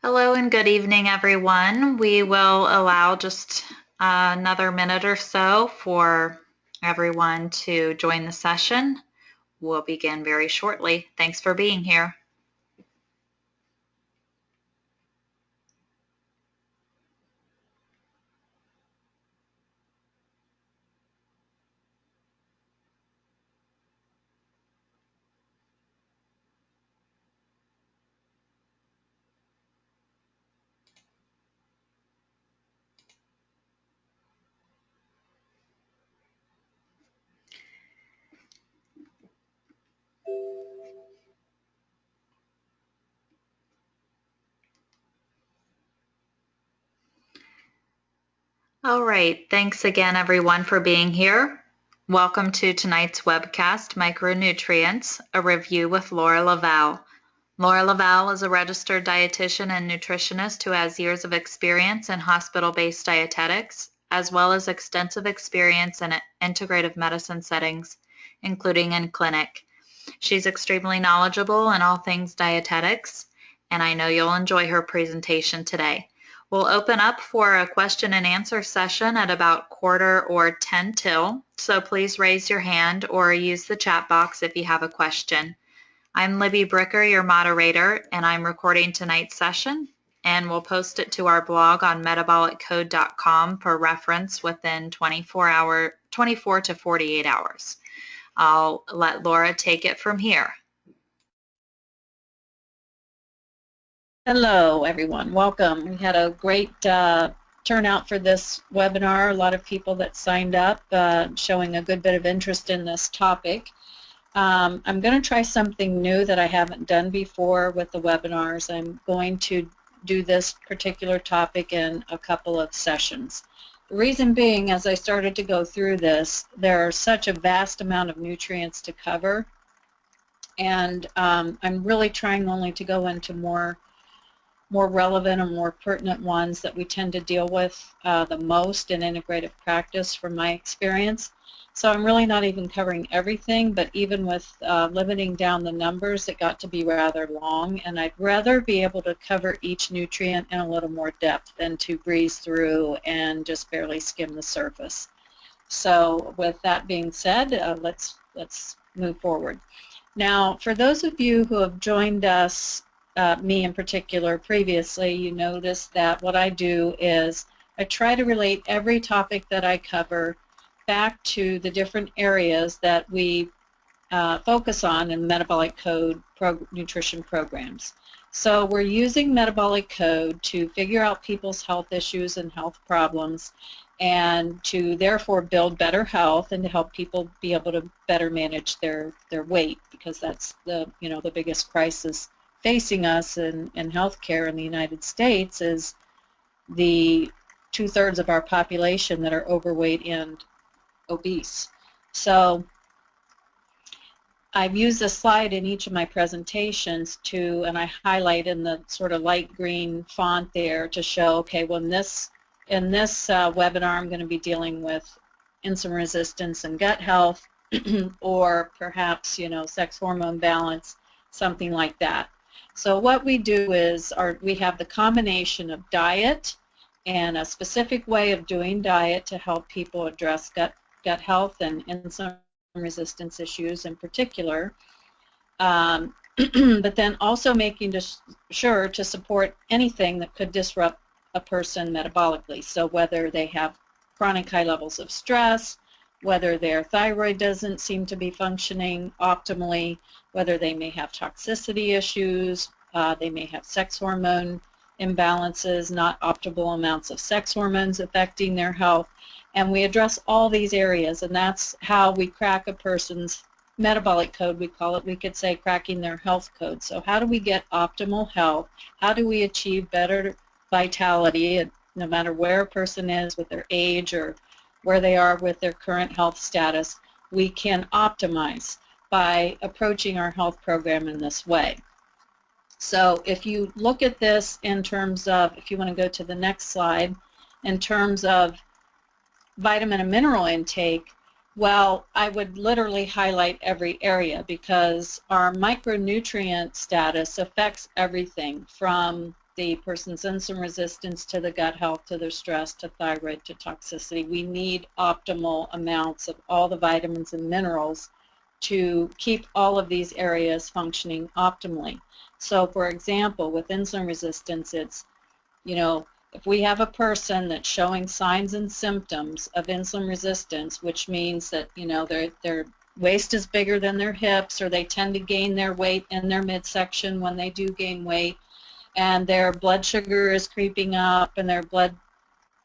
Hello and good evening, everyone. We will allow just another minute or so for everyone to join the session. We'll begin very shortly. Thanks for being here. All right. Thanks again, everyone, for being here. Welcome to tonight's webcast, Micronutrients, a review with Laura LaValle. Laura LaValle is a registered dietitian and nutritionist who has years of experience in hospital-based dietetics, as well as extensive experience in integrative medicine settings, including in clinic. She's extremely knowledgeable in all things dietetics, and I know you'll enjoy her presentation today. We'll open up for a question and answer session at about 10:15 till, so please raise your hand or use the chat box if you have a question. I'm Libby Bricker, your moderator, and I'm recording tonight's session, and we'll post it to our blog on metaboliccode.com for reference within 24 to 48 hours. I'll let Laura take it from here. Hello, everyone. Welcome. We had a great turnout for this webinar. A lot of people that signed up, showing a good bit of interest in this topic. I'm going to try something new that I haven't done before with the webinars. I'm going to do this particular topic in a couple of sessions. The reason being, as I started to go through this, there are such a vast amount of nutrients to cover, and I'm really trying only to go into more relevant or more pertinent ones that we tend to deal with the most in integrative practice from my experience. So I'm really not even covering everything, but even with limiting down the numbers, it got to be rather long, and I'd rather be able to cover each nutrient in a little more depth than to breeze through and just barely skim the surface. So with that being said, let's move forward. Now, for those of you who have joined us, me in particular previously, you notice that what I do is I try to relate every topic that I cover back to the different areas that we focus on in Metabolic Code nutrition programs. So we're using Metabolic Code to figure out people's health issues and health problems, and to therefore build better health and to help people be able to better manage their weight, because that's the biggest crisis facing us in healthcare in the United States is the 2/3 of our population that are overweight and obese. So I've used a slide in each of my presentations and I highlight in the sort of light green font there to show, okay, well in this webinar I'm going to be dealing with insulin resistance and gut health, or perhaps sex hormone balance, something like that. So what we do is we have the combination of diet and a specific way of doing diet to help people address gut health and insulin resistance issues in particular, but then also making sure to support anything that could disrupt a person metabolically. So whether they have chronic high levels of stress, whether their thyroid doesn't seem to be functioning optimally, whether they may have toxicity issues, they may have sex hormone imbalances, not optimal amounts of sex hormones affecting their health, and we address all these areas, and that's how we crack a person's metabolic code, we call it. We could say cracking their health code. So how do we get optimal health? How do we achieve better vitality, no matter where a person is with their age or where they are with their current health status? We can optimize by approaching our health program in this way. So if you look at this in terms of, if you want to go to the next slide, in terms of vitamin and mineral intake, well, I would literally highlight every area, because our micronutrient status affects everything from the person's insulin resistance, to the gut health, to their stress, to thyroid, to toxicity. We need optimal amounts of all the vitamins and minerals to keep all of these areas functioning optimally. So for example, with insulin resistance, it's, you know, if we have a person that's showing signs and symptoms of insulin resistance, which means that, you know, their waist is bigger than their hips, or they tend to gain their weight in their midsection when they do gain weight, and their blood sugar is creeping up, and their blood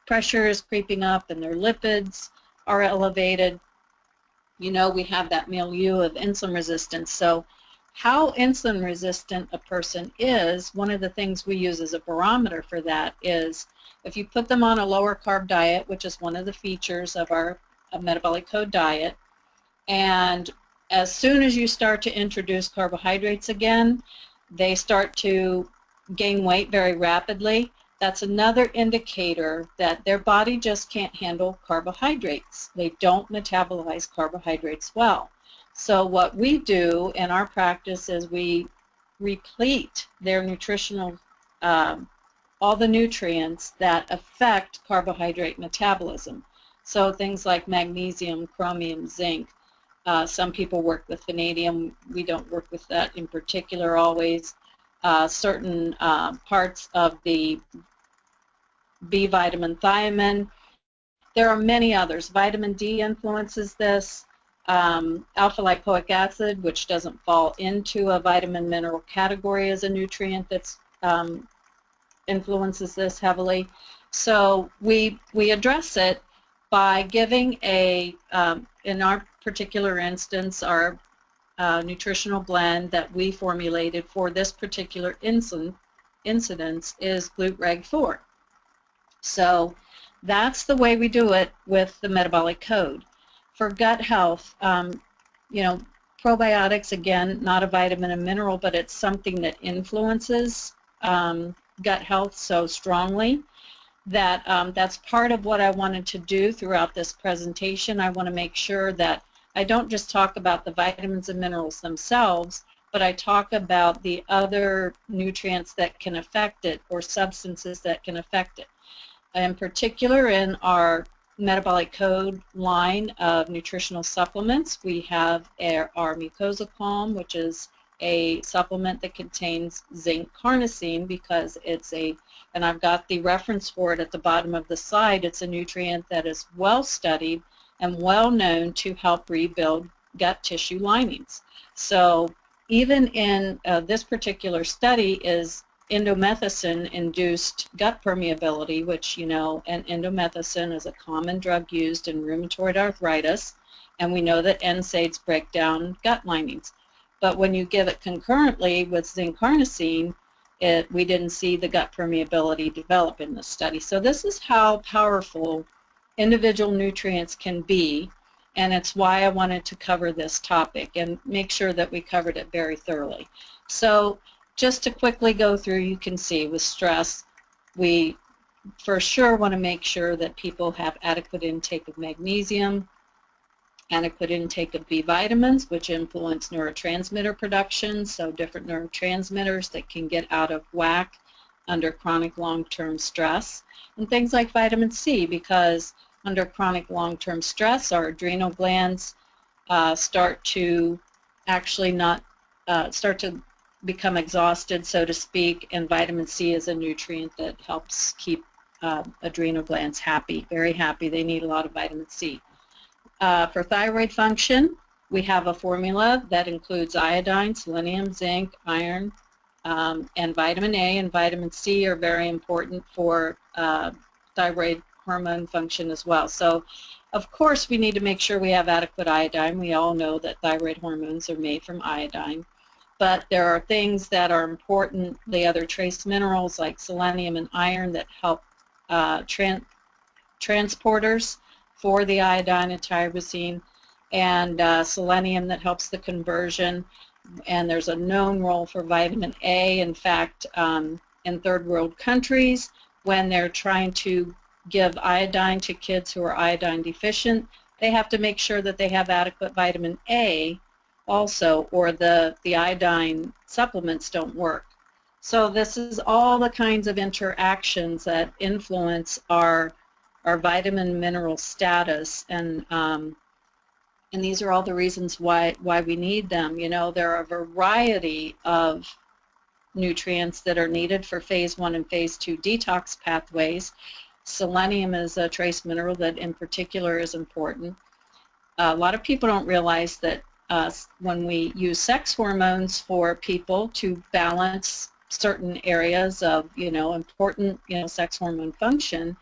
pressure is creeping up, and their lipids are elevated, you know, we have that milieu of insulin resistance. So how insulin resistant a person is, one of the things we use as a barometer for that is if you put them on a lower carb diet, which is one of the features of our metabolic code diet, and as soon as you start to introduce carbohydrates again, they start to gain weight very rapidly. That's another indicator that their body just can't handle carbohydrates. They don't metabolize carbohydrates well. So what we do in our practice is we replete their nutritional, all the nutrients that affect carbohydrate metabolism. So things like magnesium, chromium, zinc. Some people work with vanadium. We don't work with that in particular always. Certain parts of the B vitamin, thiamine. There are many others. Vitamin D influences this. Alpha lipoic acid, which doesn't fall into a vitamin mineral category as a nutrient, that's influences this heavily. So we address it by giving a, in our particular instance, our nutritional blend that we formulated for this particular incidence is GluteReg4. So that's the way we do it with the metabolic code. For gut health, you know, probiotics, again, not a vitamin and mineral, but it's something that influences gut health so strongly that that's part of what I wanted to do throughout this presentation. I want to make sure that I don't just talk about the vitamins and minerals themselves, but I talk about the other nutrients that can affect it, or substances that can affect it. In particular, in our metabolic code line of nutritional supplements, we have our Mucosa Calm, which is a supplement that contains zinc carnosine, because it's a, and I've got the reference for it at the bottom of the slide, it's a nutrient that is well studied and well known to help rebuild gut tissue linings. So even in this particular study is indomethacin-induced gut permeability, which, you know, and indomethacin is a common drug used in rheumatoid arthritis, and we know that NSAIDs break down gut linings. But when you give it concurrently with zinc carnosine, we didn't see the gut permeability develop in this study. So this is how powerful individual nutrients can be, and it's why I wanted to cover this topic and make sure that we covered it very thoroughly. So just to quickly go through, you can see with stress, we for sure want to make sure that people have adequate intake of magnesium, adequate intake of B vitamins, which influence neurotransmitter production, so different neurotransmitters that can get out of whack under chronic long-term stress, and things like vitamin C, because under chronic long-term stress, our adrenal glands start to actually not start to become exhausted, so to speak, and vitamin C is a nutrient that helps keep adrenal glands happy, very happy. They need a lot of vitamin C. For thyroid function, we have a formula that includes iodine, selenium, zinc, iron, and vitamin A and vitamin C are very important for thyroid hormone function as well. So, of course, we need to make sure we have adequate iodine. We all know that thyroid hormones are made from iodine. But there are things that are important, the other trace minerals like selenium and iron that help transporters for the iodine and tyrosine, and selenium that helps the conversion. And there's a known role for vitamin A. In fact, in third world countries, when they're trying to give iodine to kids who are iodine deficient, they have to make sure that they have adequate vitamin A also, or the iodine supplements don't work. So this is all the kinds of interactions that influence our vitamin mineral status, and these are all the reasons why we need them. You know, there are a variety of nutrients that are needed for phase 1 and phase 2 detox pathways. Selenium is a trace mineral that in particular is important. A lot of people don't realize that when we use sex hormones for people to balance certain areas of, important, sex hormone function,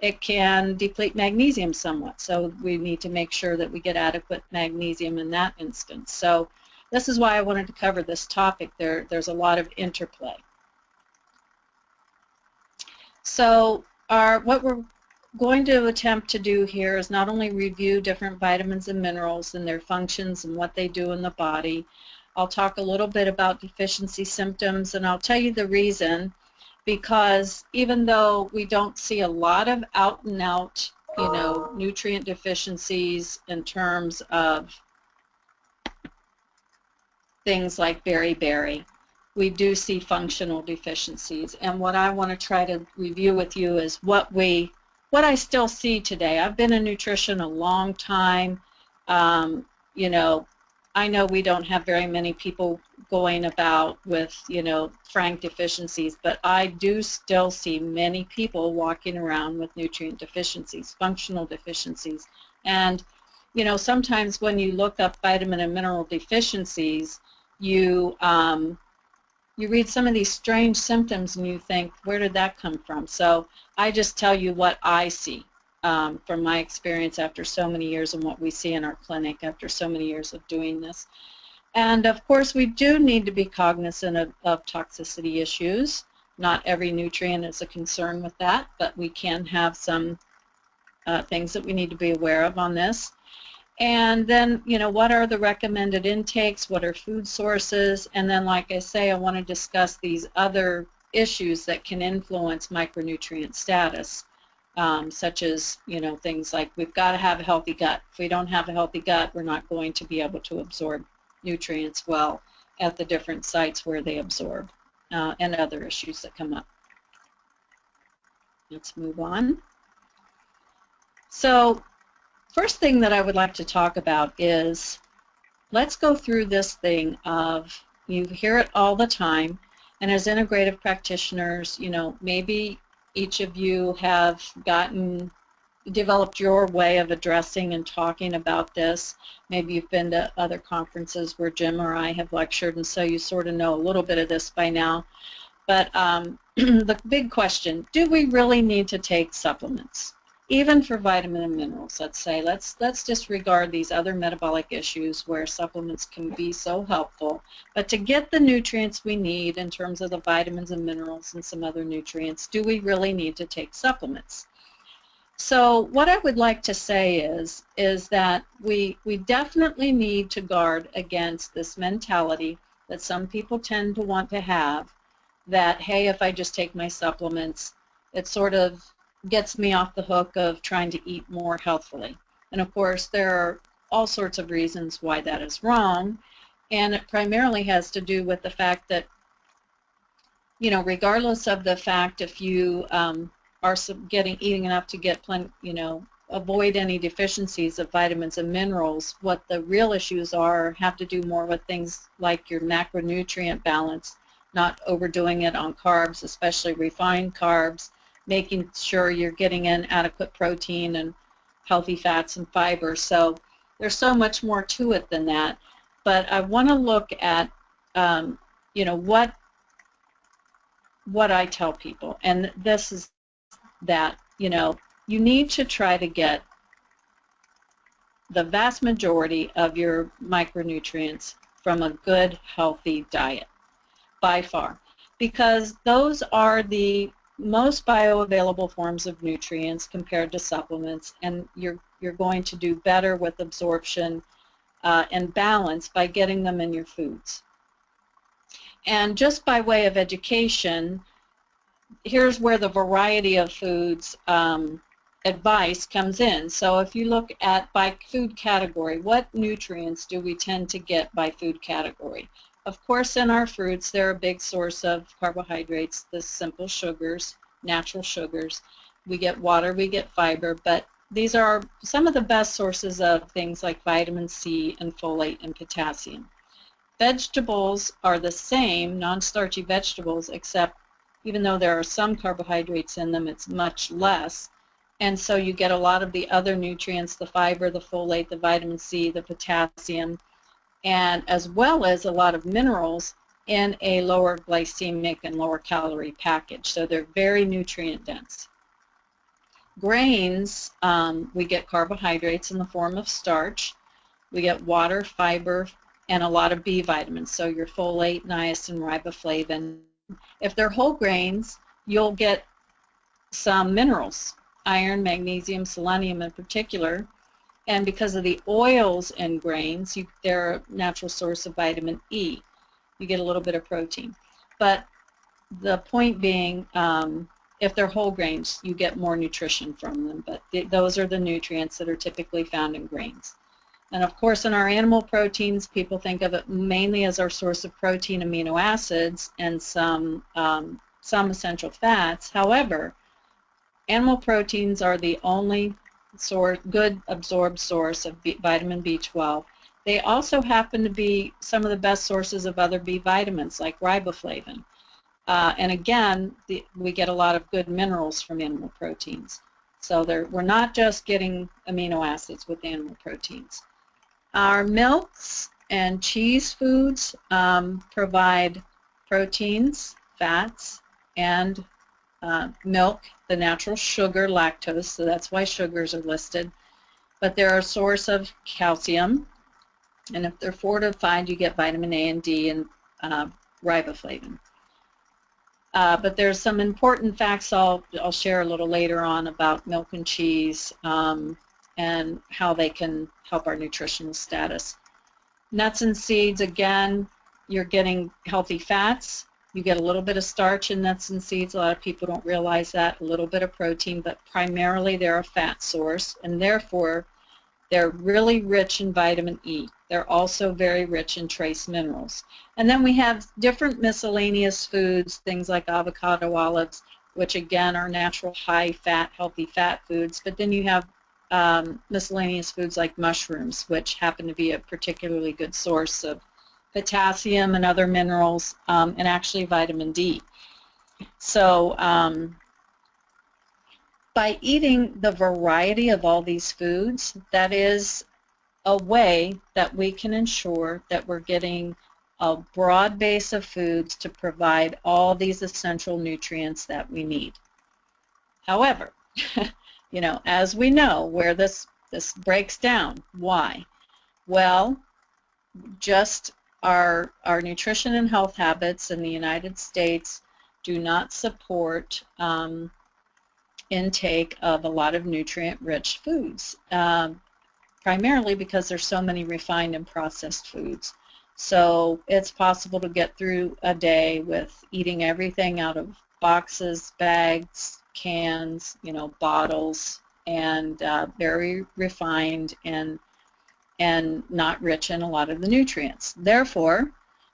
it can deplete magnesium somewhat. So we need to make sure that we get adequate magnesium in that instance. So this is why I wanted to cover this topic. There's a lot of interplay. So what we're going to attempt to do here is not only review different vitamins and minerals and their functions and what they do in the body. I'll talk a little bit about deficiency symptoms, and I'll tell you the reason, because even though we don't see a lot of out and out, nutrient deficiencies in terms of things like beriberi, we do see functional deficiencies. And what I want to try to review with you is what I still see today. I've been in nutrition a long time. I know we don't have very many people going about with, frank deficiencies, but I do still see many people walking around with nutrient deficiencies, functional deficiencies. And, sometimes when you look up vitamin and mineral deficiencies, you read some of these strange symptoms and you think, where did that come from? So I just tell you what I see from my experience after so many years and what we see in our clinic after so many years of doing this. And of course we do need to be cognizant of toxicity issues. Not every nutrient is a concern with that, but we can have some things that we need to be aware of on this. And then, what are the recommended intakes? What are food sources? And then, like I say, I want to discuss these other issues that can influence micronutrient status, such as, things like we've got to have a healthy gut. If we don't have a healthy gut, we're not going to be able to absorb nutrients well at the different sites where they absorb, and other issues that come up. Let's move on. So, first thing that I would like to talk about is, let's go through this thing of, you hear it all the time, and as integrative practitioners, maybe each of you have developed your way of addressing and talking about this. Maybe you've been to other conferences where Jim or I have lectured, and so you sort of know a little bit of this by now. But the big question, do we really need to take supplements? Even for vitamin and minerals, let's say. Let's disregard these other metabolic issues where supplements can be so helpful. But to get the nutrients we need in terms of the vitamins and minerals and some other nutrients, do we really need to take supplements? So what I would like to say is that we definitely need to guard against this mentality that some people tend to want to have, that, hey, if I just take my supplements, it sort of gets me off the hook of trying to eat more healthfully. And of course, there are all sorts of reasons why that is wrong, and it primarily has to do with the fact that, regardless of the fact if you are eating enough to get plenty, avoid any deficiencies of vitamins and minerals, what the real issues have to do more with things like your macronutrient balance, not overdoing it on carbs, especially refined carbs, making sure you're getting in adequate protein and healthy fats and fiber. So there's so much more to it than that. But I want to look at, what I tell people. And this is that, you need to try to get the vast majority of your micronutrients from a good, healthy diet, by far. Because those are the most bioavailable forms of nutrients compared to supplements, and you're going to do better with absorption and balance by getting them in your foods. And just by way of education, here's where the variety of foods advice comes in. So if you look at by food category, what nutrients do we tend to get by food category? Of course, in our fruits, they're a big source of carbohydrates, the simple sugars, natural sugars. We get water, we get fiber, but these are some of the best sources of things like vitamin C and folate and potassium. Vegetables are the same, non-starchy vegetables, except even though there are some carbohydrates in them, it's much less. And so you get a lot of the other nutrients, the fiber, the folate, the vitamin C, the potassium, and as well as a lot of minerals in a lower glycemic and lower calorie package. So they're very nutrient dense. Grains, we get carbohydrates in the form of starch. We get water, fiber, and a lot of B vitamins. So your folate, niacin, riboflavin. If they're whole grains, you'll get some minerals, iron, magnesium, selenium in particular. And because of the oils in grains, they're a natural source of vitamin E. You get a little bit of protein. But the point being, if they're whole grains, you get more nutrition from them. But those are the nutrients that are typically found in grains. And of course, in our animal proteins, people think of it mainly as our source of protein, amino acids, and some essential fats. However, animal proteins are the only good absorbed source of vitamin B12. They also happen to be some of the best sources of other B vitamins like riboflavin. And again, we get a lot of good minerals from animal proteins. So we're not just getting amino acids with animal proteins. Our milks and cheese foods provide proteins, fats, and milk, the natural sugar, lactose, so that's why sugars are listed. But they're a source of calcium, and if they're fortified, you get vitamin A and D and riboflavin. But there's some important facts I'll share a little later on about milk and cheese and how they can help our nutritional status. Nuts and seeds, again, you're getting healthy fats. You get a little bit of starch in nuts and seeds. A lot of people don't realize that. A little bit of protein, but primarily they're a fat source, and therefore they're really rich in vitamin E. They're also very rich in trace minerals. And then we have different miscellaneous foods, things like avocado, olives, which again are natural high-fat, healthy fat foods. But then you have miscellaneous foods like mushrooms, which happen to be a particularly good source of potassium and other minerals, and actually vitamin D. So by eating the variety of all these foods, that is a way that we can ensure that we're getting a broad base of foods to provide all these essential nutrients that we need. However, you know, as we know where this breaks down, why? Well, just our nutrition and health habits in the United States do not support intake of a lot of nutrient-rich foods, primarily because there's so many refined and processed foods. So it's possible to get through a day with eating everything out of boxes, bags, cans, you know, bottles, and very refined and not rich in a lot of the nutrients. Therefore,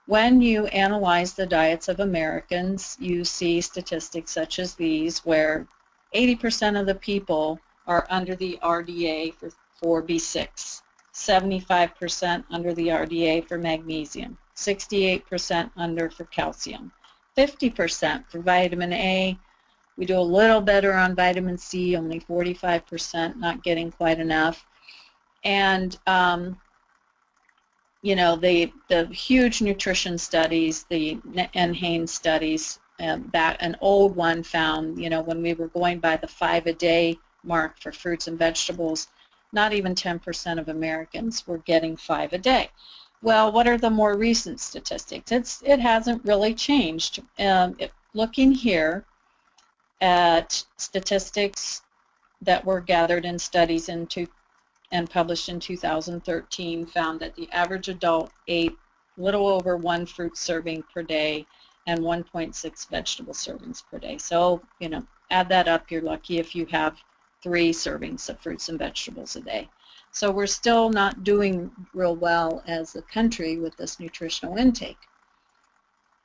when you analyze the diets of Americans, you see statistics such as these where 80% of the people are under the RDA for B6, 75% under the RDA for magnesium, 68% under for calcium, 50% for vitamin A. We do a little better on vitamin C, only 45%, not getting quite enough. And you know, the huge nutrition studies, the NHANES studies, that an old one found, you know, when we were going by the 5 a day mark for fruits and vegetables, not even 10% of Americans were getting 5 a day. Well, what are the more recent statistics? It hasn't really changed. Looking here at statistics that were gathered in studies and published in 2013 found that the average adult ate a little over 1 fruit serving per day and 1.6 vegetable servings per day. So, you know, add that up, you're lucky if you have 3 servings of fruits and vegetables a day. So we're still not doing real well as a country with this nutritional intake.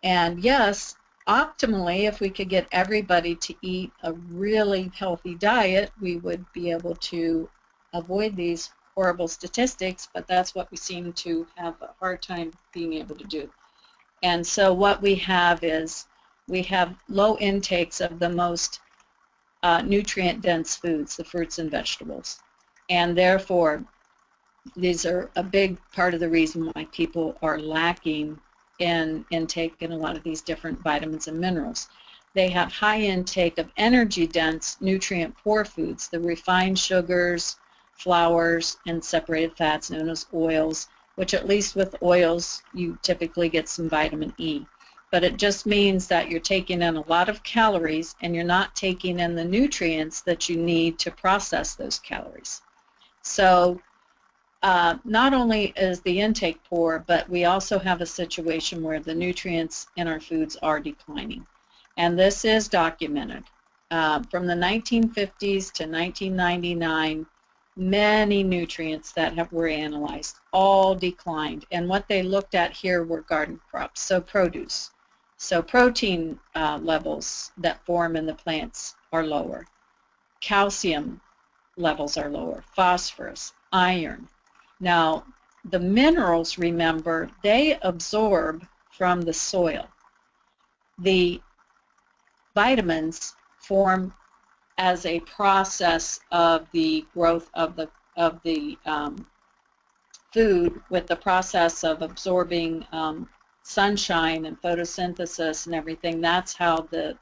And yes, optimally, if we could get everybody to eat a really healthy diet, we would be able to avoid these horrible statistics, but that's what we seem to have a hard time being able to do. And so what we have is we have low intakes of the most nutrient-dense foods, the fruits and vegetables. And therefore, these are a big part of the reason why people are lacking in intake in a lot of these different vitamins and minerals. They have high intake of energy-dense, nutrient-poor foods, the refined sugars, flours, and separated fats known as oils, which at least with oils you typically get some vitamin E. But it just means that you're taking in a lot of calories and you're not taking in the nutrients that you need to process those calories. So not only is the intake poor, but we also have a situation where the nutrients in our foods are declining. And this is documented. From the 1950s to 1999, many nutrients that were analyzed all declined. And what they looked at here were garden crops, so produce. So protein levels that form in the plants are lower. Calcium levels are lower, phosphorus, iron. Now, the minerals, remember, they absorb from the soil. The vitamins form as a process of the growth of the food, with the process of absorbing sunshine and photosynthesis and everything. That's how the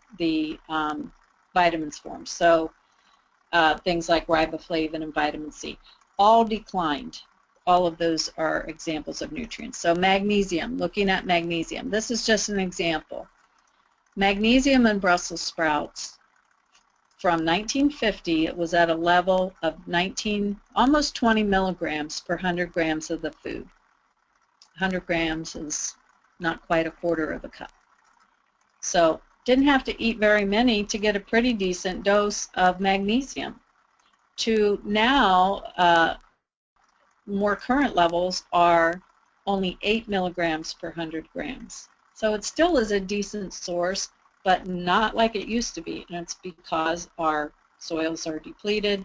vitamins form. So things like riboflavin and vitamin C all declined. All of those are examples of nutrients. So magnesium, looking at magnesium, this is just an example. Magnesium in Brussels sprouts, from 1950, it was at a level of almost 20 milligrams per 100 grams of the food. 100 grams is not quite a quarter of a cup. So didn't have to eat very many to get a pretty decent dose of magnesium. To now, more current levels are only 8 milligrams per 100 grams. So it still is a decent source, but not like it used to be, and it's because our soils are depleted.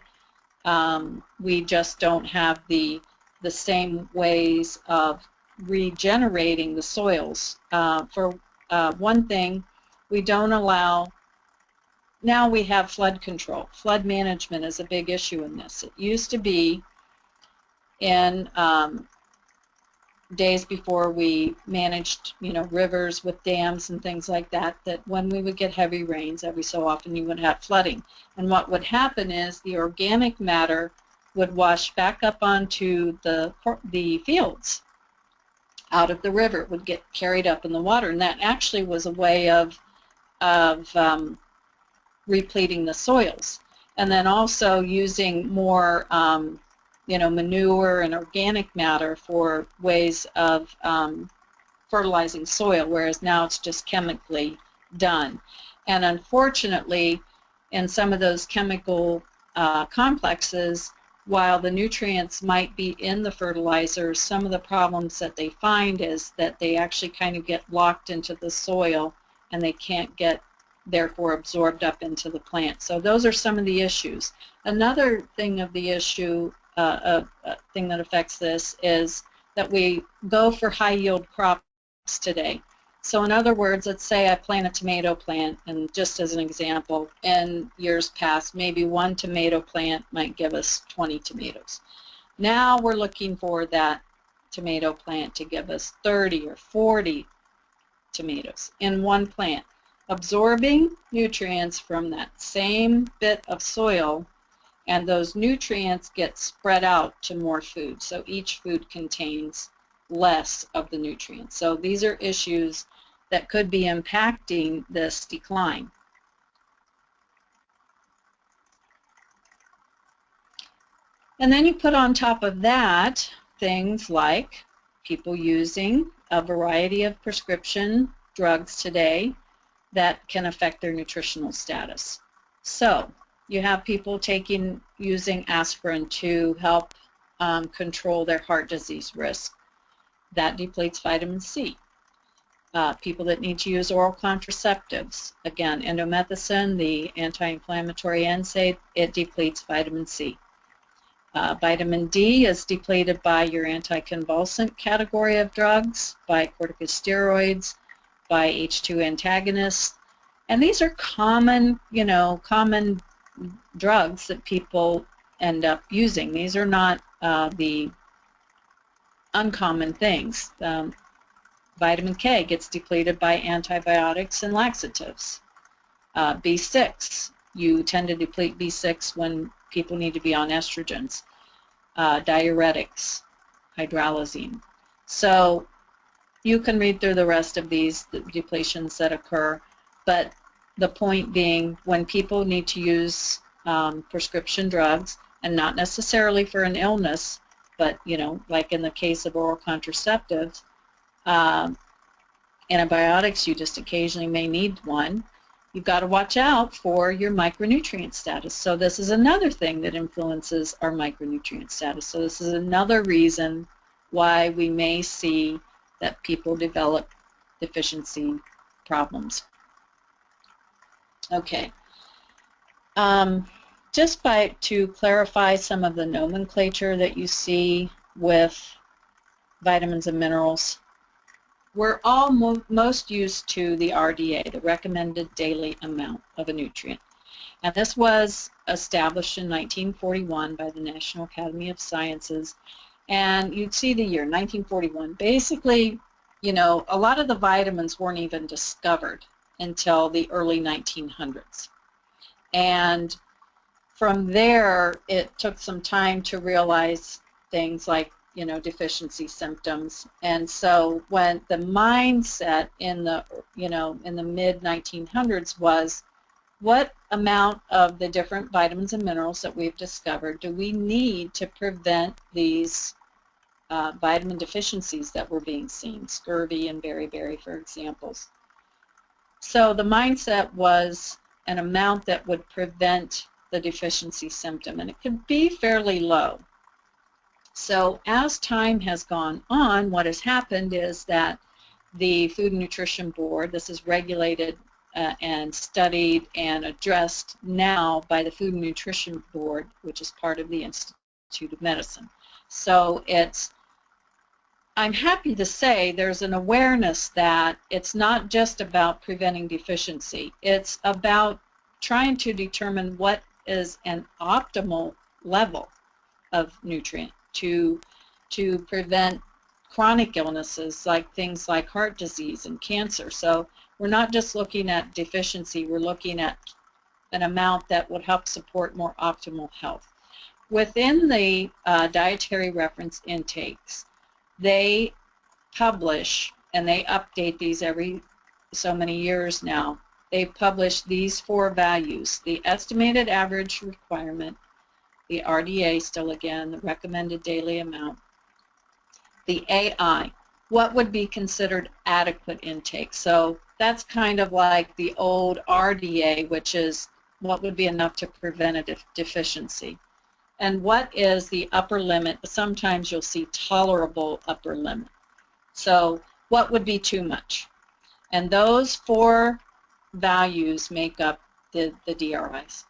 We just don't have the same ways of regenerating the soils. For one thing, we don't allow, now we have flood control. Flood management is a big issue in this. It used to be in days before we managed, rivers with dams and things like that, that when we would get heavy rains, every so often you would have flooding. And what would happen is the organic matter would wash back up onto the fields out of the river. It would get carried up in the water, and that actually was a way of repleting the soils. And then also using more manure and organic matter for ways of fertilizing soil, whereas now it's just chemically done. And unfortunately, in some of those chemical complexes, while the nutrients might be in the fertilizers, some of the problems that they find is that they actually kind of get locked into the soil and they can't get, therefore, absorbed up into the plant. So those are some of the issues. Another thing of the issue, thing that affects this, is that we go for high yield crops today. So in other words, let's say I plant a tomato plant, and just as an example, in years past, maybe one tomato plant might give us 20 tomatoes. Now we're looking for that tomato plant to give us 30 or 40 tomatoes in one plant, absorbing nutrients from that same bit of soil, and those nutrients get spread out to more food. So each food contains less of the nutrients. So these are issues that could be impacting this decline. And then you put on top of that things like people using a variety of prescription drugs today that can affect their nutritional status. So you have people using aspirin to help control their heart disease risk. That depletes vitamin C. People that need to use oral contraceptives, again, indomethacin, the anti-inflammatory NSAID, it depletes vitamin C. Vitamin D is depleted by your anticonvulsant category of drugs, by corticosteroids, by H2 antagonists, and these are common, common drugs that people end up using. These are not the uncommon things. Vitamin K gets depleted by antibiotics and laxatives. B6, you tend to deplete B6 when people need to be on estrogens. Diuretics, hydralazine. So you can read through the rest of these depletions that occur, but the point being, when people need to use prescription drugs, and not necessarily for an illness, but like in the case of oral contraceptives, antibiotics, you just occasionally may need one. You've got to watch out for your micronutrient status. So this is another thing that influences our micronutrient status. So this is another reason why we may see that people develop deficiency problems. Okay. Just to clarify some of the nomenclature that you see with vitamins and minerals, we're all most used to the RDA, the recommended daily amount of a nutrient. And this was established in 1941 by the National Academy of Sciences. And you'd see the year, 1941. Basically, a lot of the vitamins weren't even discovered until the early 1900s. And from there, it took some time to realize things like, deficiency symptoms. And so when the mindset in the, in the mid-1900s was, what amount of the different vitamins and minerals that we've discovered do we need to prevent these vitamin deficiencies that were being seen, scurvy and beriberi, for examples. So the mindset was an amount that would prevent the deficiency symptom, and it could be fairly low. So as time has gone on, what has happened is that the Food and Nutrition Board, this is regulated and studied and addressed now by the Food and Nutrition Board, which is part of the Institute of Medicine. So I'm happy to say there's an awareness that it's not just about preventing deficiency. It's about trying to determine what is an optimal level of nutrient to prevent chronic illnesses like things like heart disease and cancer. So we're not just looking at deficiency, we're looking at an amount that would help support more optimal health. Within the dietary reference intakes, they publish, and they update these every so many years now, they publish these 4 values: the estimated average requirement, the RDA, still again, the recommended daily amount, the AI, what would be considered adequate intake. So that's kind of like the old RDA, which is what would be enough to prevent a deficiency. And what is the upper limit? Sometimes you'll see tolerable upper limit. So what would be too much? And those 4 values make up the DRIs.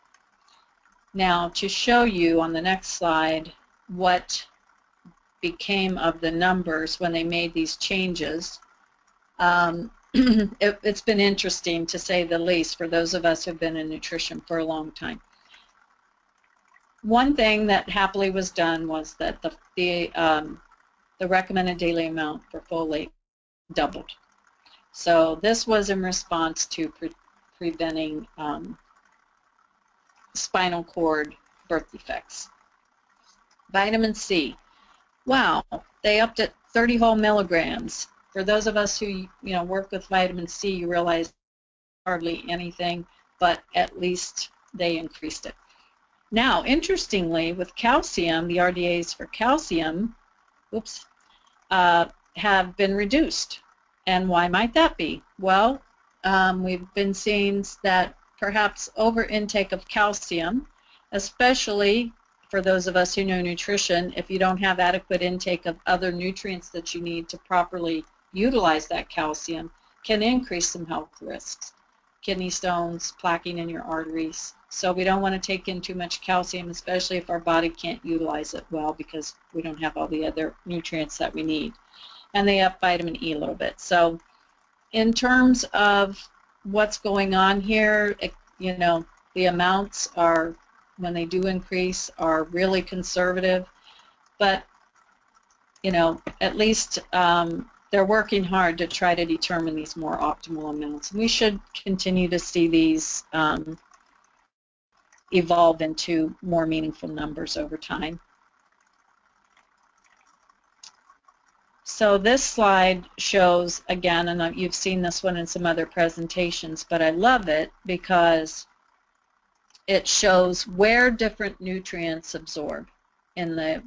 Now, to show you on the next slide what became of the numbers when they made these changes, it's been interesting, to say the least, for those of us who have been in nutrition for a long time. One thing that happily was done was that the recommended daily amount for folate doubled. So this was in response to preventing spinal cord birth defects. Vitamin C, wow, they upped it 30 whole milligrams. For those of us who work with vitamin C, you realize hardly anything, but at least they increased it. Now, interestingly, with calcium, the RDAs for calcium, have been reduced. And why might that be? Well, we've been seeing that perhaps over intake of calcium especially for those of us who know nutrition. If you don't have adequate intake of other nutrients that you need to properly utilize that calcium, can increase some health risks. Kidney stones, plaquing in your arteries. So we don't want to take in too much calcium, especially if our body can't utilize it well because we don't have all the other nutrients that we need. And they up vitamin E a little bit. So in terms of what's going on here, you know, the amounts are, when they do increase, are really conservative. But, you know, at least they're working hard to try to determine these more optimal amounts. We should continue to see these evolve into more meaningful numbers over time. So this slide shows, again, and you've seen this one in some other presentations, but I love it because it shows where different nutrients absorb in the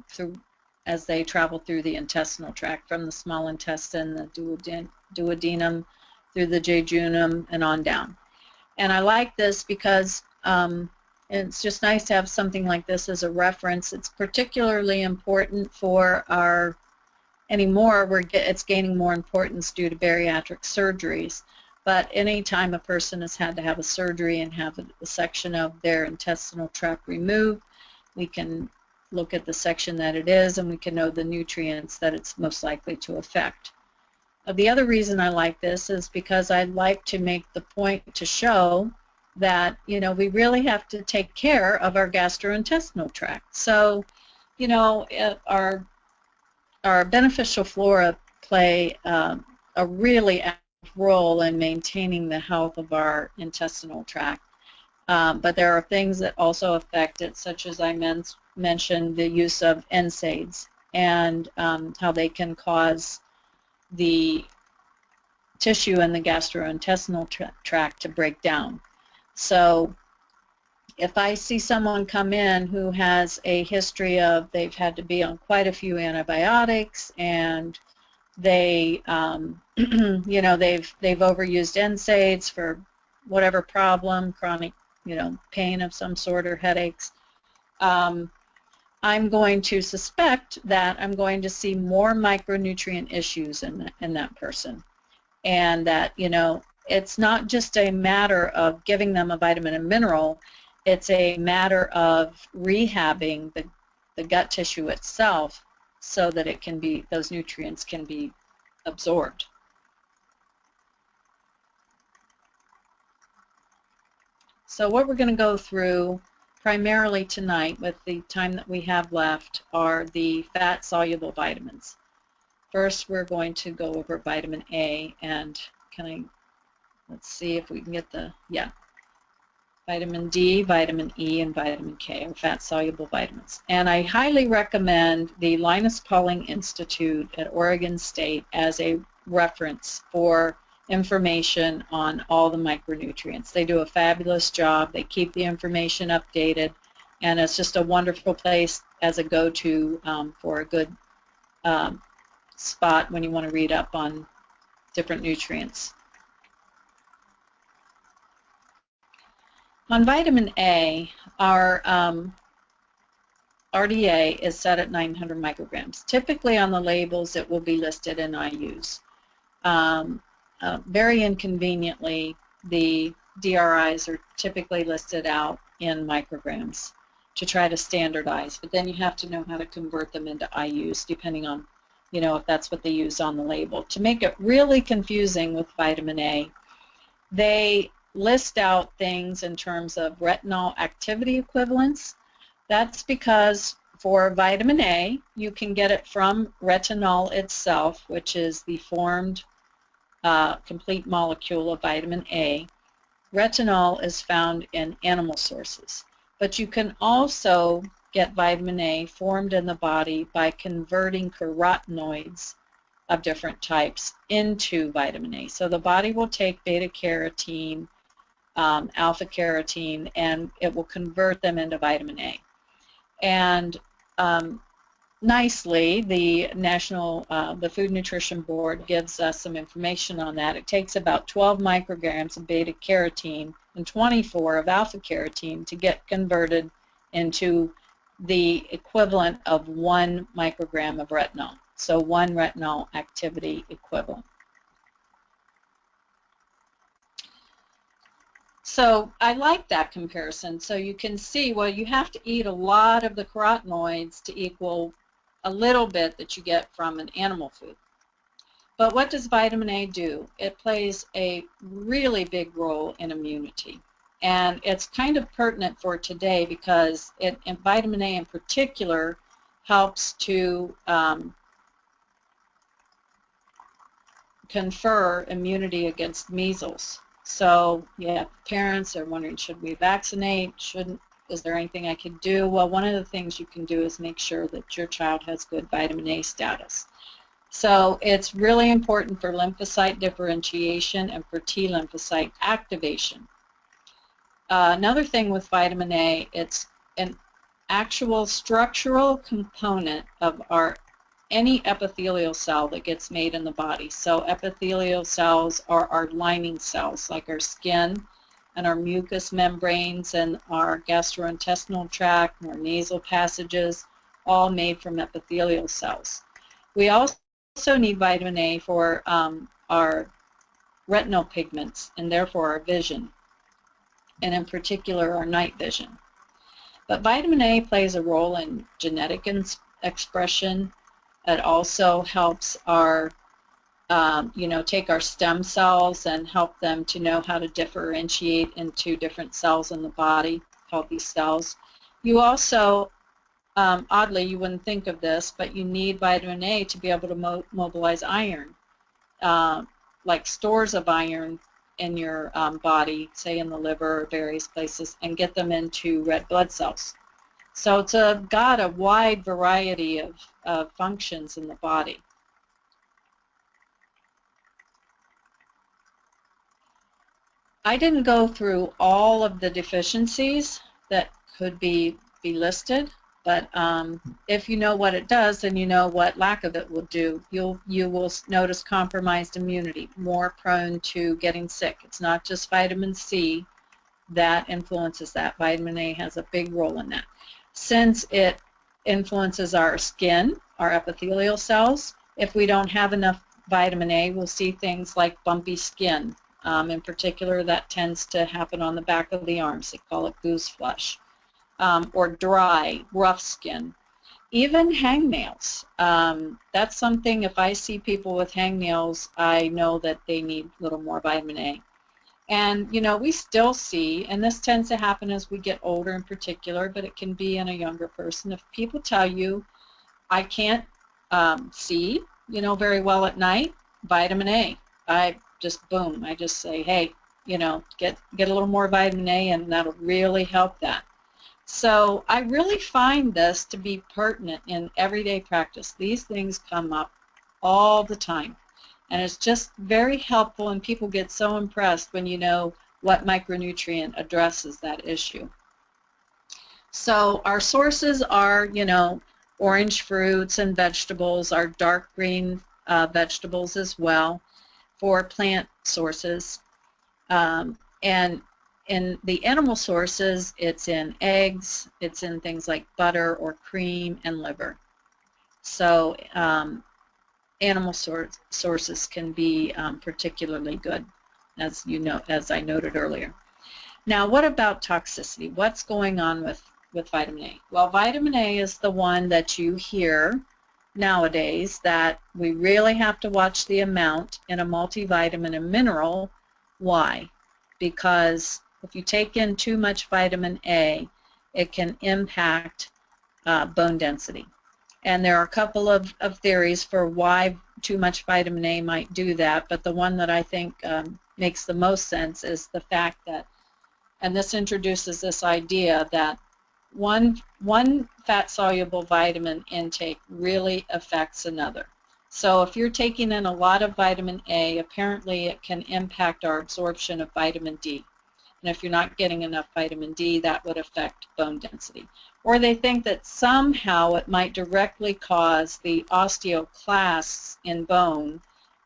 as they travel through the intestinal tract, from the small intestine, the duodenum, through the jejunum, and on down. And I like this because it's just nice to have something like this as a reference. It's particularly important for our, anymore, it's gaining more importance due to bariatric surgeries. But anytime a person has had to have a surgery and have a section of their intestinal tract removed, we can look at the section that it is, and we can know the nutrients that it's most likely to affect. The other reason I like this is because I like to make the point to show that, you know, we really have to take care of our gastrointestinal tract. So, you know, our beneficial flora play a really active role in maintaining the health of our intestinal tract. But there are things that also affect it, such as I mentioned the use of NSAIDs and how they can cause the tissue in the gastrointestinal tract to break down. So if I see someone come in who has a history of they've had to be on quite a few antibiotics, and they you know, they've overused NSAIDs for whatever problem, chronic, you know, pain of some sort or headaches, I'm going to suspect that I'm going to see more micronutrient issues in that person. And that, you know, it's not just a matter of giving them a vitamin and mineral, it's a matter of rehabbing the gut tissue itself so that it can be, those nutrients can be absorbed. So what we're going to go through primarily tonight, with the time that we have left, are the fat-soluble vitamins. First, we're going to go over vitamin A, and let's see if we can get vitamin D, vitamin E, and vitamin K are fat-soluble vitamins. And I highly recommend the Linus Pauling Institute at Oregon State as a reference for information on all the micronutrients. They do a fabulous job. They keep the information updated, and it's just a wonderful place as a go-to for a good spot when you want to read up on different nutrients. On vitamin A, our RDA is set at 900 micrograms. Typically on the labels it will be listed in IUs. Very inconveniently, the DRIs are typically listed out in micrograms to try to standardize, but then you have to know how to convert them into IUs depending on, you know, if that's what they use on the label. To make it really confusing with vitamin A, they list out things in terms of retinol activity equivalents. That's because for vitamin A, you can get it from retinol itself, which is the formed complete molecule of vitamin A. Retinol is found in animal sources, but you can also get vitamin A formed in the body by converting carotenoids of different types into vitamin A. So the body will take beta-carotene, alpha-carotene, and it will convert them into vitamin A. And nicely, the the Food Nutrition Board gives us some information on that. It takes about 12 micrograms of beta-carotene and 24 of alpha-carotene to get converted into the equivalent of 1 microgram of retinol. So 1 retinol activity equivalent. So I like that comparison. So you can see, well, you have to eat a lot of the carotenoids to equal a little bit that you get from an animal food. But what does vitamin A do? It plays a really big role in immunity. And it's kind of pertinent for today because vitamin A in particular helps to confer immunity against measles. So yeah, parents are wondering, should we vaccinate? Is there anything I could do? Well, one of the things you can do is make sure that your child has good vitamin A status. So it's really important for lymphocyte differentiation and for T lymphocyte activation. Another thing with vitamin A, it's an actual structural component of any epithelial cell that gets made in the body. So epithelial cells are our lining cells, like our skin and our mucous membranes and our gastrointestinal tract and our nasal passages, all made from epithelial cells. We also need vitamin A for our retinal pigments and therefore our vision, and in particular our night vision. But vitamin A plays a role in genetic expression. It also helps our, take our stem cells and help them to know how to differentiate into different cells in the body, healthy cells. You also, oddly, you wouldn't think of this, but you need vitamin A to be able to mobilize iron, like stores of iron in your body, say in the liver or various places, and get them into red blood cells. So it's got a wide variety of functions in the body. I didn't go through all of the deficiencies that could be listed, but if you know what it does, then you know what lack of it will do. You will notice compromised immunity, more prone to getting sick. It's not just vitamin C that influences that. Vitamin A has a big role in that. Since it influences our skin, our epithelial cells, if we don't have enough vitamin A, we'll see things like bumpy skin. In particular, that tends to happen on the back of the arms. They call it goose flesh. Or dry, rough skin. Even hangnails. That's something, if I see people with hangnails, I know that they need a little more vitamin A. And, we still see, and this tends to happen as we get older in particular, but it can be in a younger person. If people tell you, I can't see, very well at night, vitamin A. I just say, hey, get a little more vitamin A, and that'll really help that. So I really find this to be pertinent in everyday practice. These things come up all the time. And it's just very helpful, and people get so impressed when you know what micronutrient addresses that issue. So our sources are, orange fruits and vegetables, our dark green vegetables as well for plant sources. And in the animal sources, it's in eggs, it's in things like butter or cream and liver. So animal sources can be particularly good, as I noted earlier. Now, what about toxicity? What's going on with vitamin A? Well, vitamin A is the one that you hear nowadays that we really have to watch the amount in a multivitamin and mineral. Why? Because if you take in too much vitamin A, it can impact bone density. And there are a couple of theories for why too much vitamin A might do that, but the one that I think makes the most sense is the fact that, and this introduces this idea that one fat-soluble vitamin intake really affects another. So if you're taking in a lot of vitamin A, apparently it can impact our absorption of vitamin D. And if you're not getting enough vitamin D, that would affect bone density. Or they think that somehow it might directly cause the osteoclasts in bone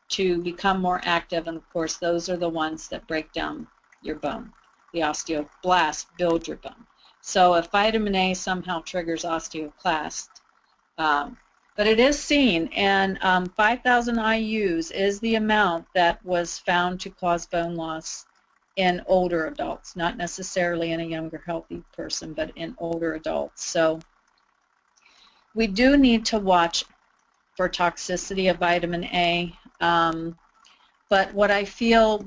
to become more active, and of course those are the ones that break down your bone. The osteoblasts build your bone. So if vitamin A somehow triggers osteoclast, but it is seen, and 5,000 IUs is the amount that was found to cause bone loss in older adults, not necessarily in a younger healthy person, but in older adults. So we do need to watch for toxicity of vitamin A, but what I feel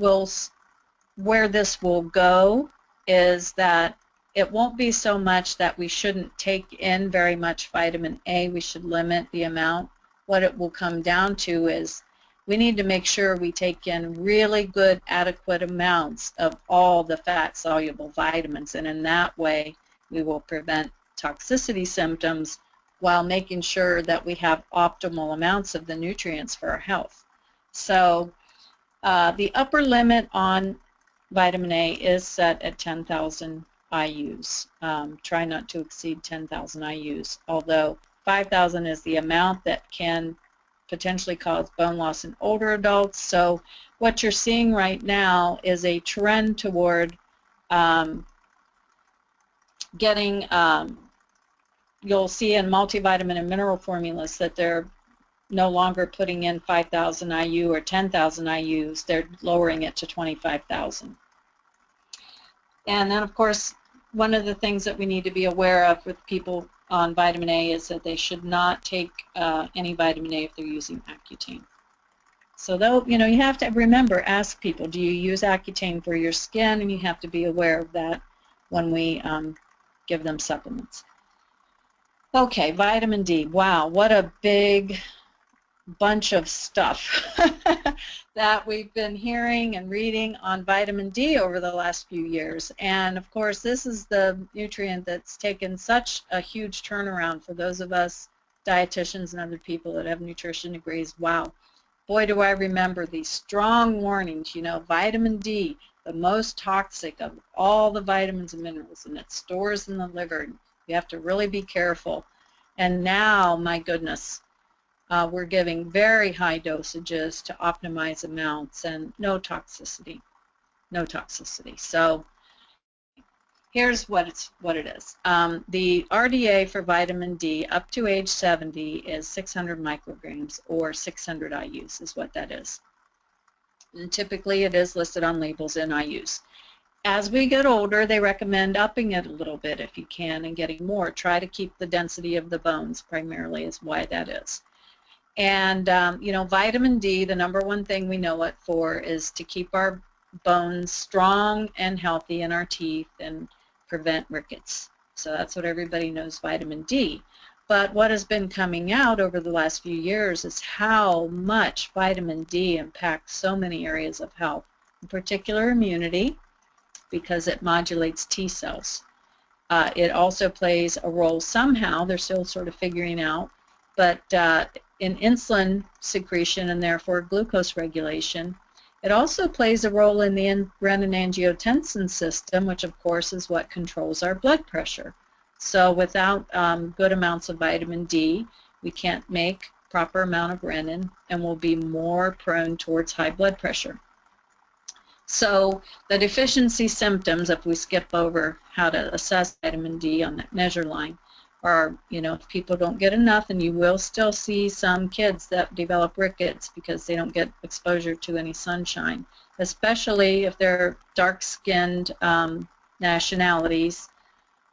where this will go is that it won't be so much that we shouldn't take in very much vitamin A. We should limit the amount. What it will come down to is we need to make sure we take in really good, adequate amounts of all the fat-soluble vitamins, and in that way we will prevent toxicity symptoms while making sure that we have optimal amounts of the nutrients for our health. So the upper limit on vitamin A is set at 10,000 IUs. Try not to exceed 10,000 IUs, although 5,000 is the amount that can potentially cause bone loss in older adults. So what you're seeing right now is a trend toward getting, you'll see in multivitamin and mineral formulas that they're no longer putting in 5,000 IU or 10,000 IUs, they're lowering it to 25,000. And then, of course, one of the things that we need to be aware of with people on vitamin A is that they should not take any vitamin A if they're using Accutane. So though, you know, you have to remember, ask people, do you use Accutane for your skin? And you have to be aware of that when we give them supplements. Okay, vitamin D. Wow, what a big bunch of stuff that we've been hearing and reading on vitamin D over the last few years. And of course, this is the nutrient that's taken such a huge turnaround for those of us dietitians and other people that have nutrition degrees. Wow, boy, do I remember these strong warnings, you know, vitamin D, the most toxic of all the vitamins and minerals, and it stores in the liver. You have to really be careful. And now, my goodness, we're giving very high dosages to optimize amounts and no toxicity, no toxicity. So here's what it is. The RDA for vitamin D up to age 70 is 600 micrograms or 600 IUs is what that is. And typically it is listed on labels in IUs. As we get older, they recommend upping it a little bit if you can and getting more. Try to keep the density of the bones primarily is why that is. And, you know, vitamin D, the number one thing we know it for is to keep our bones strong and healthy in our teeth and prevent rickets. So that's what everybody knows vitamin D. But what has been coming out over the last few years is how much vitamin D impacts so many areas of health, in particular immunity, because it modulates T cells. It also plays a role somehow, they're still sort of figuring out, but in insulin secretion and therefore glucose regulation. It also plays a role in the renin-angiotensin system, which of course is what controls our blood pressure. So without good amounts of vitamin D, we can't make proper amount of renin and will be more prone towards high blood pressure. So the deficiency symptoms, if we skip over how to assess vitamin D on that measure line, are, you know, if people don't get enough, and you will still see some kids that develop rickets because they don't get exposure to any sunshine, especially if they're dark-skinned nationalities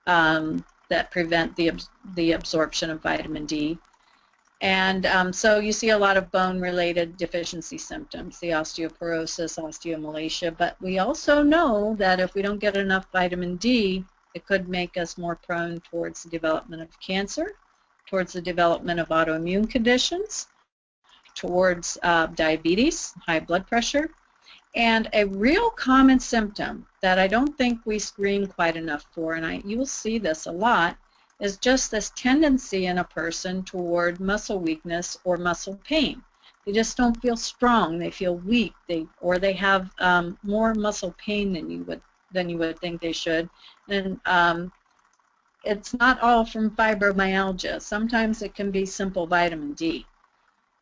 that prevent the absorption of vitamin D. And so you see a lot of bone-related deficiency symptoms, the osteoporosis, osteomalacia, but we also know that if we don't get enough vitamin D, it could make us more prone towards the development of cancer, towards the development of autoimmune conditions, towards diabetes, high blood pressure, and a real common symptom that I don't think we screen quite enough for, and you will see this a lot, is just this tendency in a person toward muscle weakness or muscle pain. They just don't feel strong, they feel weak, or they have more muscle pain than you would think they should. And it's not all from fibromyalgia. Sometimes it can be simple vitamin D.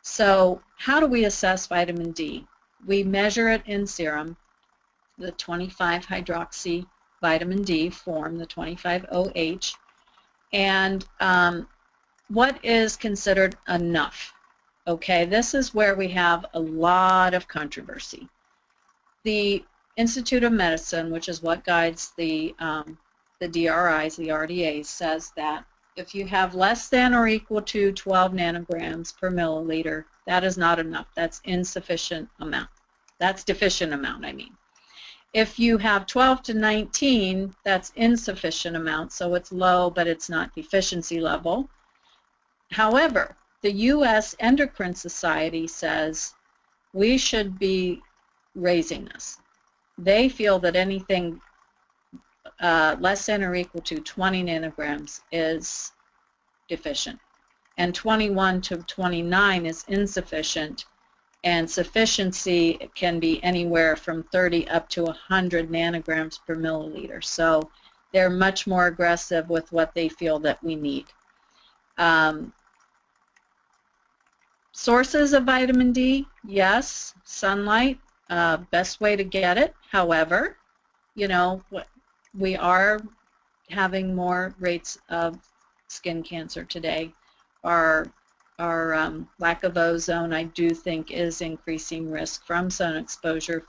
So how do we assess vitamin D? We measure it in serum, the 25-hydroxy vitamin D form, the 25OH. And what is considered enough? Okay, this is where we have a lot of controversy. The Institute of Medicine, which is what guides the DRIs, the RDAs, says that if you have less than or equal to 12 nanograms per milliliter, that is not enough. That's insufficient amount. That's deficient amount, I mean. If you have 12 to 19, that's insufficient amount, so it's low, but it's not deficiency level. However, the U.S. Endocrine Society says we should be raising this. They feel that anything less than or equal to 20 nanograms is deficient, and 21 to 29 is insufficient, and sufficiency can be anywhere from 30 up to 100 nanograms per milliliter. So they're much more aggressive with what they feel that we need. Sources of vitamin D, yes, sunlight, best way to get it. However, you know, we are having more rates of skin cancer today. Our lack of ozone, I do think, is increasing risk from sun exposure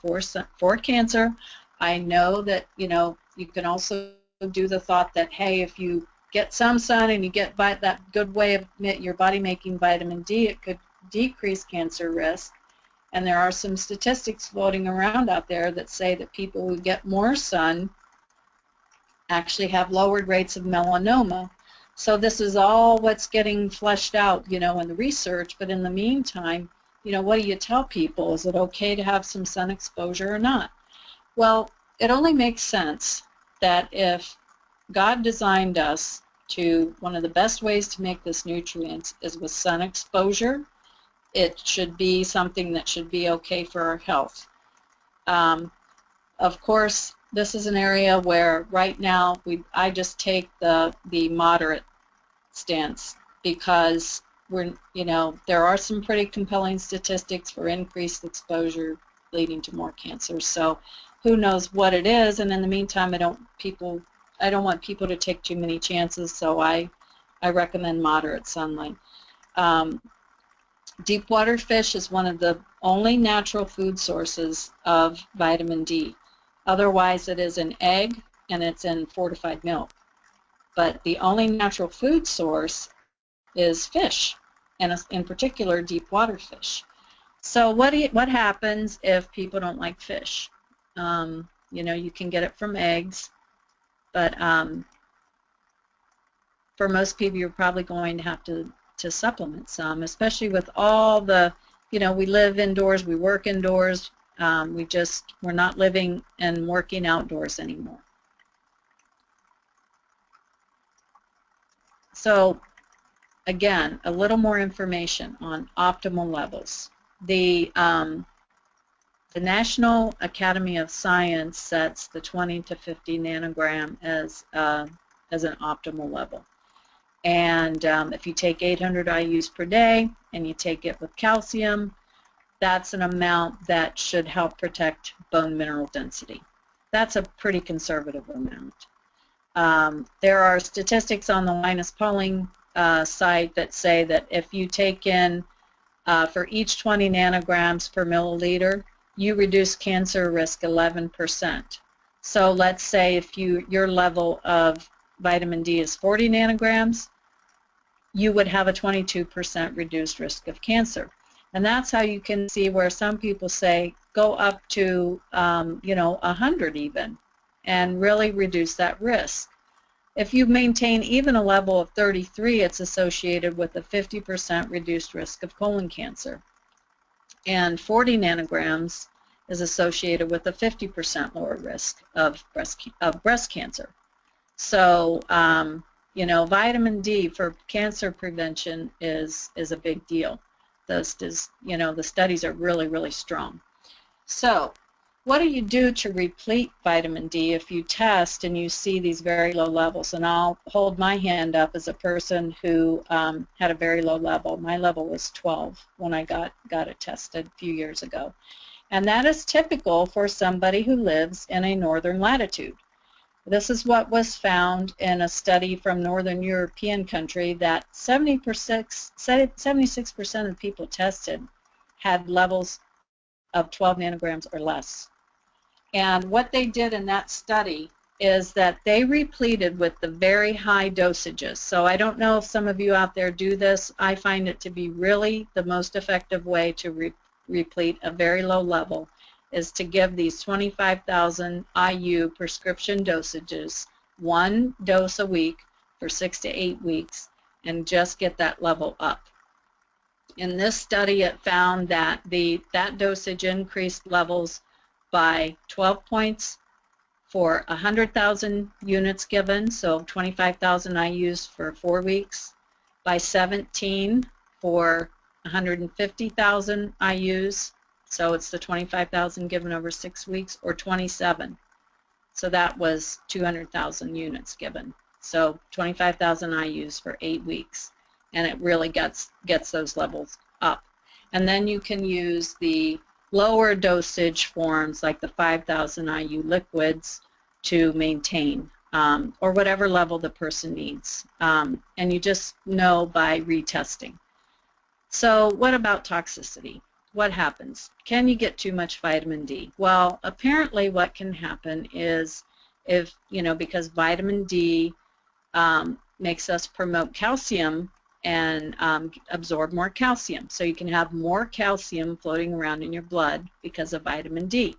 for cancer. I know that, you know, you can also do the thought that, hey, if you get some sun and you get that good way of your body making vitamin D, it could decrease cancer risk. And there are some statistics floating around out there that say that people who get more sun actually have lowered rates of melanoma. So this is all what's getting fleshed out, you know, in the research. But in the meantime, you know, what do you tell people? Is it okay to have some sun exposure or not? Well, it only makes sense that if God designed us to, one of the best ways to make this nutrients is with sun exposure. It should be something that should be okay for our health. Of course, this is an area where right now I just take the moderate stance, because you know, there are some pretty compelling statistics for increased exposure leading to more cancer. So who knows what it is, and in the meantime, I don't want people to take too many chances, so I recommend moderate sunlight. Deep water fish is one of the only natural food sources of vitamin D. Otherwise, it is in egg and it's in fortified milk. But the only natural food source is fish, and in particular, deep water fish. So what happens if people don't like fish? You know, you can get it from eggs, but for most people, you're probably going to have to supplement some, especially with all the, you know, we live indoors, we work indoors, we're not living and working outdoors anymore. So again, a little more information on optimal levels. The National Academy of Science sets the 20 to 50 nanogram as an optimal level. And if you take 800 IUs per day and you take it with calcium, that's an amount that should help protect bone mineral density. That's a pretty conservative amount. There are statistics on the Linus Pauling site that say that if you take in for each 20 nanograms per milliliter, you reduce cancer risk 11%. So let's say if your level of vitamin D is 40 nanograms, you would have a 22% reduced risk of cancer. And that's how you can see where some people say go up to, you know, 100 even, and really reduce that risk. If you maintain even a level of 33, it's associated with a 50% reduced risk of colon cancer. And 40 nanograms is associated with a 50% lower risk of breast cancer. So, you know, vitamin D for cancer prevention is a big deal. You know, the studies are really, really strong. So, what do you do to replete vitamin D if you test and you see these very low levels? And I'll hold my hand up as a person who had a very low level. My level was 12 when I got it tested a few years ago. And that is typical for somebody who lives in a northern latitude. This is what was found in a study from Northern European country, that 76% of people tested had levels of 12 nanograms or less. And what they did in that study is that they repleted with the very high dosages. So I don't know if some of you out there do this. I find it to be really the most effective way to replete a very low level is to give these 25,000 IU prescription dosages, one dose a week for 6 to 8 weeks, and just get that level up. In this study, it found that that dosage increased levels by 12 points for 100,000 units given, so 25,000 IUs for 4 weeks, by 17 for 150,000 IUs, so it's the 25,000 given over 6 weeks, or 27. So that was 200,000 units given. So 25,000 IUs for 8 weeks, and it really gets those levels up. And then you can use the lower dosage forms like the 5,000 IU liquids to maintain, or whatever level the person needs. And you just know by retesting. So what about toxicity? What happens? Can you get too much vitamin D? Well, apparently what can happen is if, because vitamin D makes us promote calcium and absorb more calcium. So you can have more calcium floating around in your blood because of vitamin D.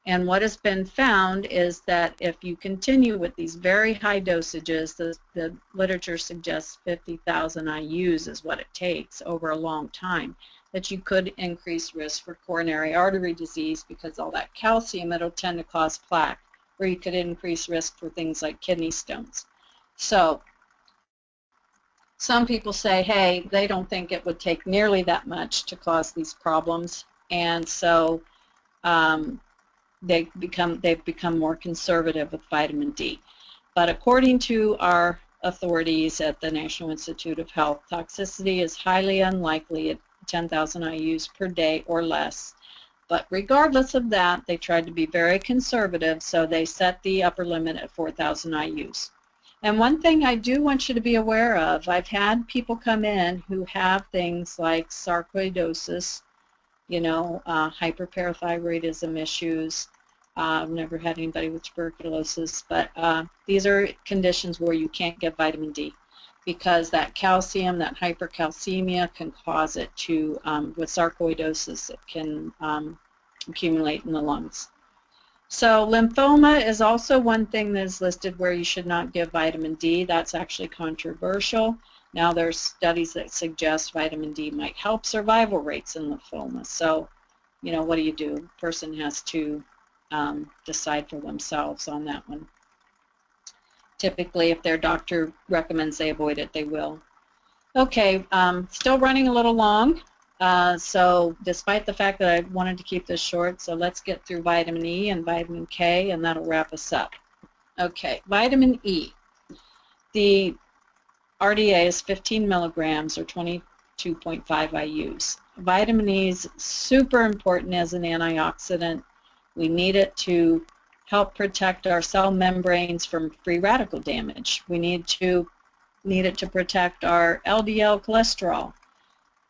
And what has been found is that if you continue with these very high dosages, the literature suggests 50,000 IUs is what it takes over a long time, that you could increase risk for coronary artery disease because all that calcium, it'll tend to cause plaque, or you could increase risk for things like kidney stones. So some people say, hey, they don't think it would take nearly that much to cause these problems, and so they've become more conservative with vitamin D. But according to our authorities at the National Institute of Health, toxicity is highly unlikely at 10,000 IUs per day or less. But regardless of that, they tried to be very conservative, so they set the upper limit at 4,000 IUs. And one thing I do want you to be aware of, I've had people come in who have things like sarcoidosis, hyperparathyroidism issues. I've never had anybody with tuberculosis, but these are conditions where you can't get vitamin D because that calcium, that hypercalcemia can cause it to, with sarcoidosis, it can accumulate in the lungs. So lymphoma is also one thing that is listed where you should not give vitamin D. That's actually controversial. Now there's studies that suggest vitamin D might help survival rates in lymphoma. So, what do you do? The person has to decide for themselves on that one. Typically, if their doctor recommends they avoid it, they will. Okay, still running a little long. So despite the fact that I wanted to keep this short, so let's get through vitamin E and vitamin K, and that'll wrap us up. Okay, vitamin E. The RDA is 15 milligrams or 22.5 IUs. Vitamin E is super important as an antioxidant. We need it to help protect our cell membranes from free radical damage. We need it to protect our LDL cholesterol.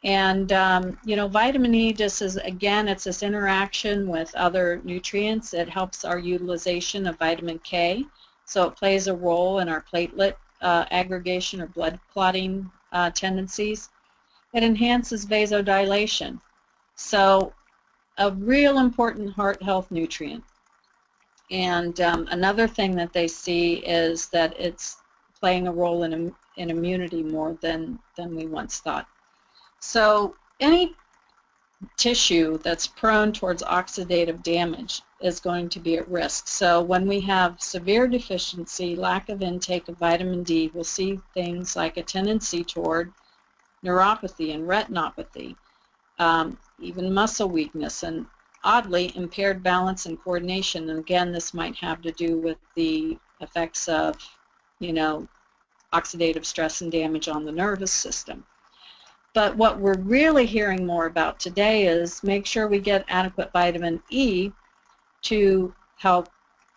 And, vitamin E just is, again, it's this interaction with other nutrients. It helps our utilization of vitamin K. So it plays a role in our platelet aggregation or blood clotting tendencies. It enhances vasodilation. So a real important heart health nutrient. And another thing that they see is that it's playing a role in immunity more than we once thought. So any tissue that's prone towards oxidative damage is going to be at risk. So when we have severe deficiency, lack of intake of vitamin D, we'll see things like a tendency toward neuropathy and retinopathy, even muscle weakness, and oddly impaired balance and coordination. And again, this might have to do with the effects of, oxidative stress and damage on the nervous system. But what we're really hearing more about today is make sure we get adequate vitamin E to help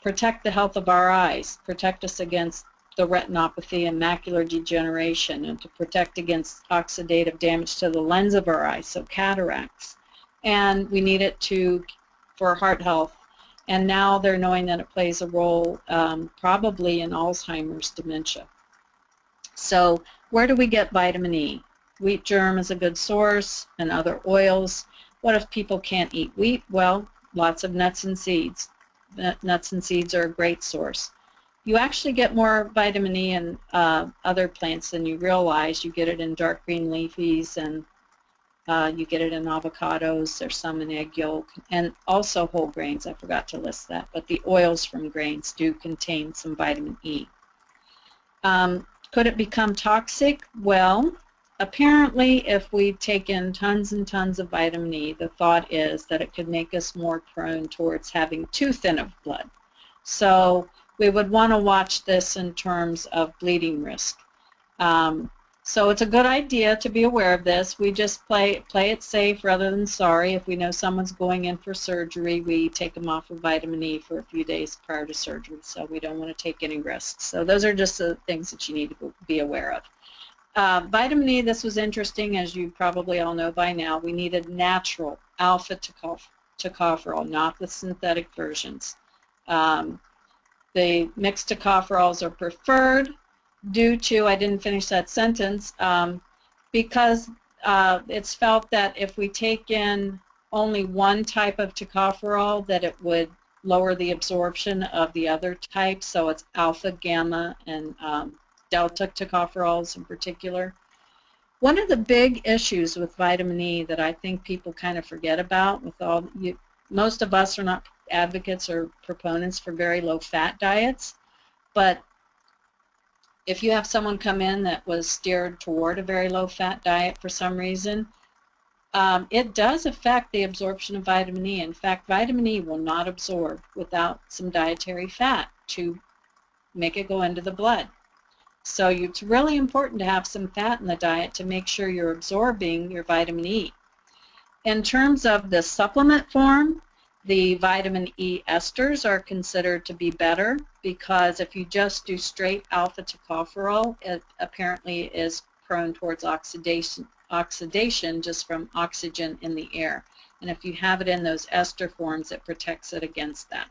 protect the health of our eyes, protect us against the retinopathy and macular degeneration, and to protect against oxidative damage to the lens of our eyes, so cataracts. And we need it for heart health. And now they're knowing that it plays a role probably in Alzheimer's dementia. So where do we get vitamin E? Wheat germ is a good source, and other oils. What if people can't eat wheat? Well, lots of nuts and seeds. Nuts and seeds are a great source. You actually get more vitamin E in other plants than you realize. You get it in dark green leafies, and you get it in avocados. There's some in egg yolk, and also whole grains. I forgot to list that, but the oils from grains do contain some vitamin E. Could it become toxic? Well, apparently if we take in tons and tons of vitamin E, the thought is that it could make us more prone towards having too thin of blood. So we would want to watch this in terms of bleeding risk. So it's a good idea to be aware of this. We just play it safe rather than sorry. If we know someone's going in for surgery, we take them off of vitamin E for a few days prior to surgery. So we don't want to take any risks. So those are just the things that you need to be aware of. Vitamin E, this was interesting, as you probably all know by now. We needed natural alpha tocopherol, not the synthetic versions. The mixed tocopherols are preferred due to, I didn't finish that sentence, because it's felt that if we take in only one type of tocopherol, that it would lower the absorption of the other types. So it's alpha, gamma, and delta tocopherols in particular. One of the big issues with vitamin E that I think people kind of forget about, most of us are not advocates or proponents for very low-fat diets, but if you have someone come in that was steered toward a very low-fat diet for some reason, it does affect the absorption of vitamin E. In fact, vitamin E will not absorb without some dietary fat to make it go into the blood. So it's really important to have some fat in the diet to make sure you're absorbing your vitamin E. In terms of the supplement form, the vitamin E esters are considered to be better, because if you just do straight alpha tocopherol, it apparently is prone towards oxidation just from oxygen in the air. And if you have it in those ester forms, it protects it against that.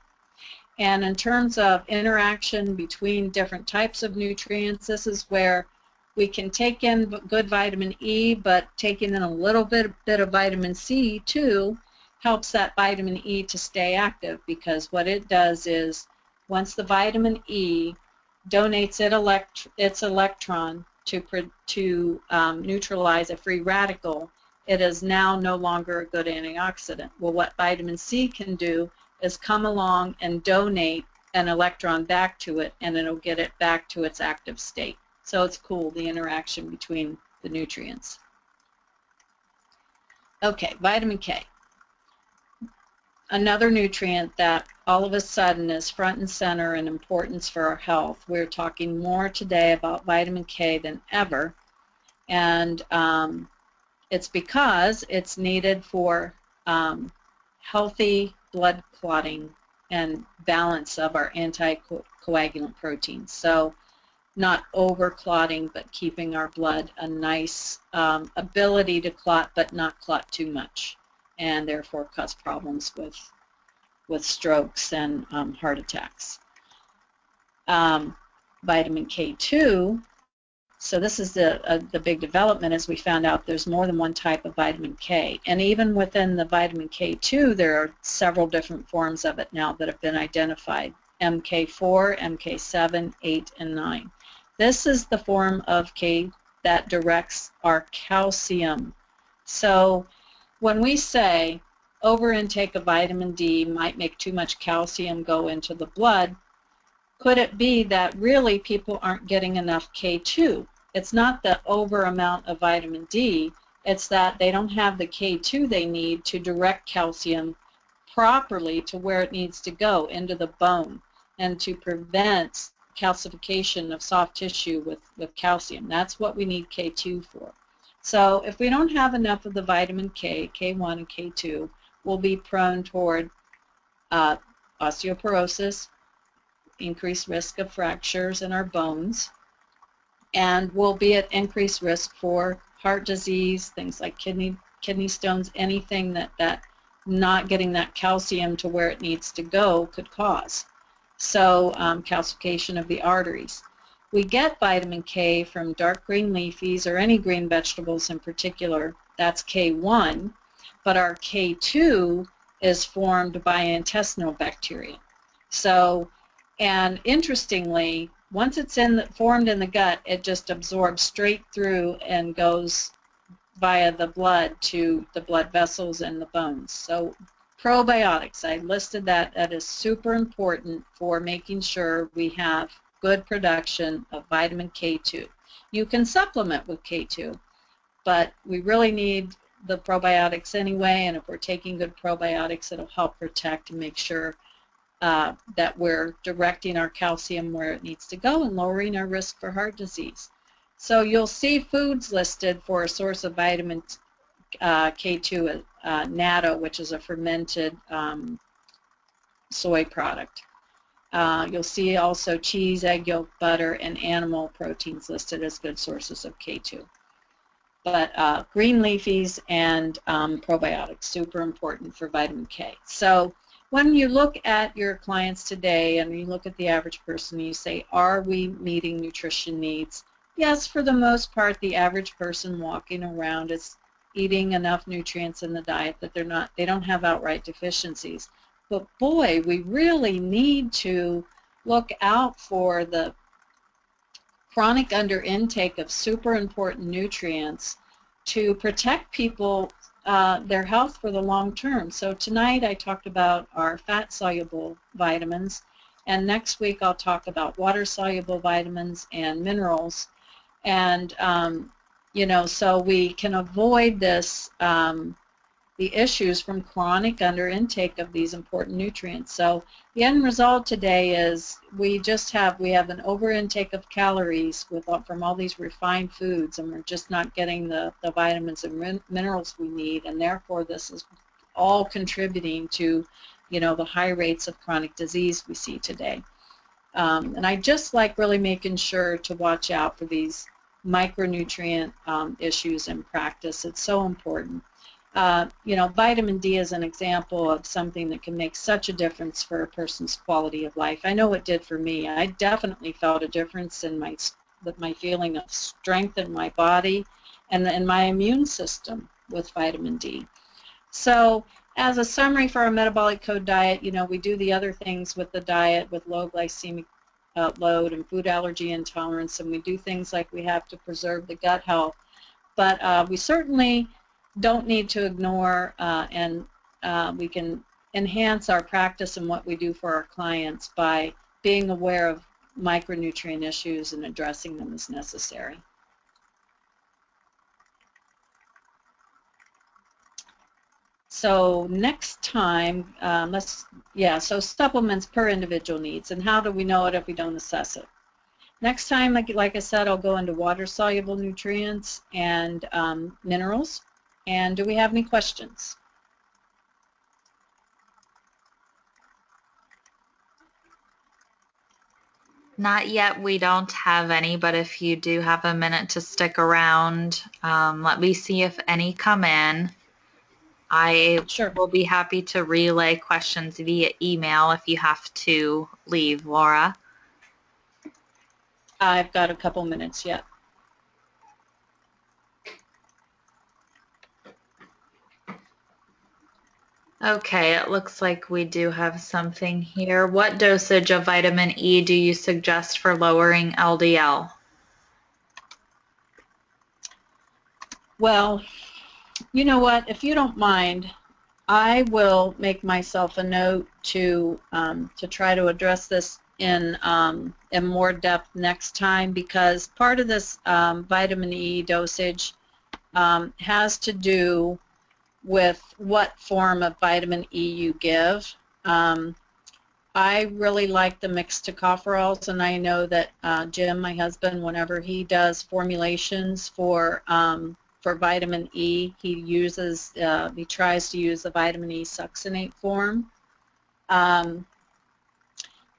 And in terms of interaction between different types of nutrients, this is where we can take in good vitamin E, but taking in a little bit of vitamin C too helps that vitamin E to stay active, because what it does is once the vitamin E donates its electron to neutralize a free radical, it is now no longer a good antioxidant. Well, what vitamin C can do is come along and donate an electron back to it, and it'll get it back to its active state. So it's cool, the interaction between the nutrients. Okay, vitamin K. Another nutrient that all of a sudden is front and center in importance for our health. We're talking more today about vitamin K than ever, and it's because it's needed for healthy blood clotting and balance of our anticoagulant proteins. So not over clotting, but keeping our blood a nice ability to clot, but not clot too much, and therefore cause problems with strokes and heart attacks. Vitamin K2, so this is the big development, as we found out there's more than one type of vitamin K. And even within the vitamin K2, there are several different forms of it now that have been identified. MK4, MK7, 8, and 9. This is the form of K that directs our calcium. So when we say over intake of vitamin D might make too much calcium go into the blood, could it be that really people aren't getting enough K2? It's not the over amount of vitamin D, it's that they don't have the K2 they need to direct calcium properly to where it needs to go, into the bone, and to prevent calcification of soft tissue with calcium. That's what we need K2 for. So if we don't have enough of the vitamin K, K1 and K2, we'll be prone toward osteoporosis, increased risk of fractures in our bones, and we'll be at increased risk for heart disease, things like kidney stones, anything that not getting that calcium to where it needs to go could cause. So calcification of the arteries. We get vitamin K from dark green leafies or any green vegetables in particular. That's K1, but our K2 is formed by intestinal bacteria. So, and interestingly, once it's formed in the gut, it just absorbs straight through and goes via the blood to the blood vessels and the bones. So probiotics, I listed that. That is super important for making sure we have good production of vitamin K2. You can supplement with K2, but we really need the probiotics anyway, and if we're taking good probiotics, it'll help protect and make sure that we're directing our calcium where it needs to go and lowering our risk for heart disease. So you'll see foods listed for a source of vitamin K2, natto, which is a fermented soy product. You'll see also cheese, egg yolk, butter, and animal proteins listed as good sources of K2. But green leafies and probiotics, super important for vitamin K. So when you look at your clients today and you look at the average person, you say, are we meeting nutrition needs? Yes, for the most part, the average person walking around is eating enough nutrients in the diet that they don't have outright deficiencies. But boy, we really need to look out for the chronic under-intake of super important nutrients to protect people, their health for the long term. So tonight I talked about our fat-soluble vitamins, and next week I'll talk about water-soluble vitamins and minerals. And, you know, so we can avoid this, the issues from chronic under-intake of these important nutrients. So the end result today is we have an over-intake of calories from all these refined foods, and we're just not getting the vitamins and minerals we need, and therefore this is all contributing to, you know, the high rates of chronic disease we see today. And I just like really making sure to watch out for these micronutrient issues in practice. It's so important. You know, vitamin D is an example of something that can make such a difference for a person's quality of life. I know it did for me. I definitely felt a difference in my feeling of strength in my body and in my immune system with vitamin D. So as a summary for our metabolic code diet, you know, we do the other things with the diet with low glycemic load and food allergy intolerance, and we do things like we have to preserve the gut health. But we certainly don't need to ignore, and we can enhance our practice and what we do for our clients by being aware of micronutrient issues and addressing them as necessary. So next time, so supplements per individual needs, and how do we know it if we don't assess it? Next time, like I said, I'll go into water-soluble nutrients and minerals. And do we have any questions? Not yet, we don't have any, but if you do have a minute to stick around, let me see if any come in. I will be happy to relay questions via email if you have to leave, Laura. I've got a couple minutes yet. Okay, it looks like we do have something here. What dosage of vitamin E do you suggest for lowering LDL? Well, you know what, if you don't mind, I will make myself a note to try to address this in more depth next time, because part of this vitamin E dosage has to do with what form of vitamin E you give. I really like the mixed tocopherols, and I know that Jim, my husband, whenever he does formulations for vitamin E, he tries to use the vitamin E succinate form.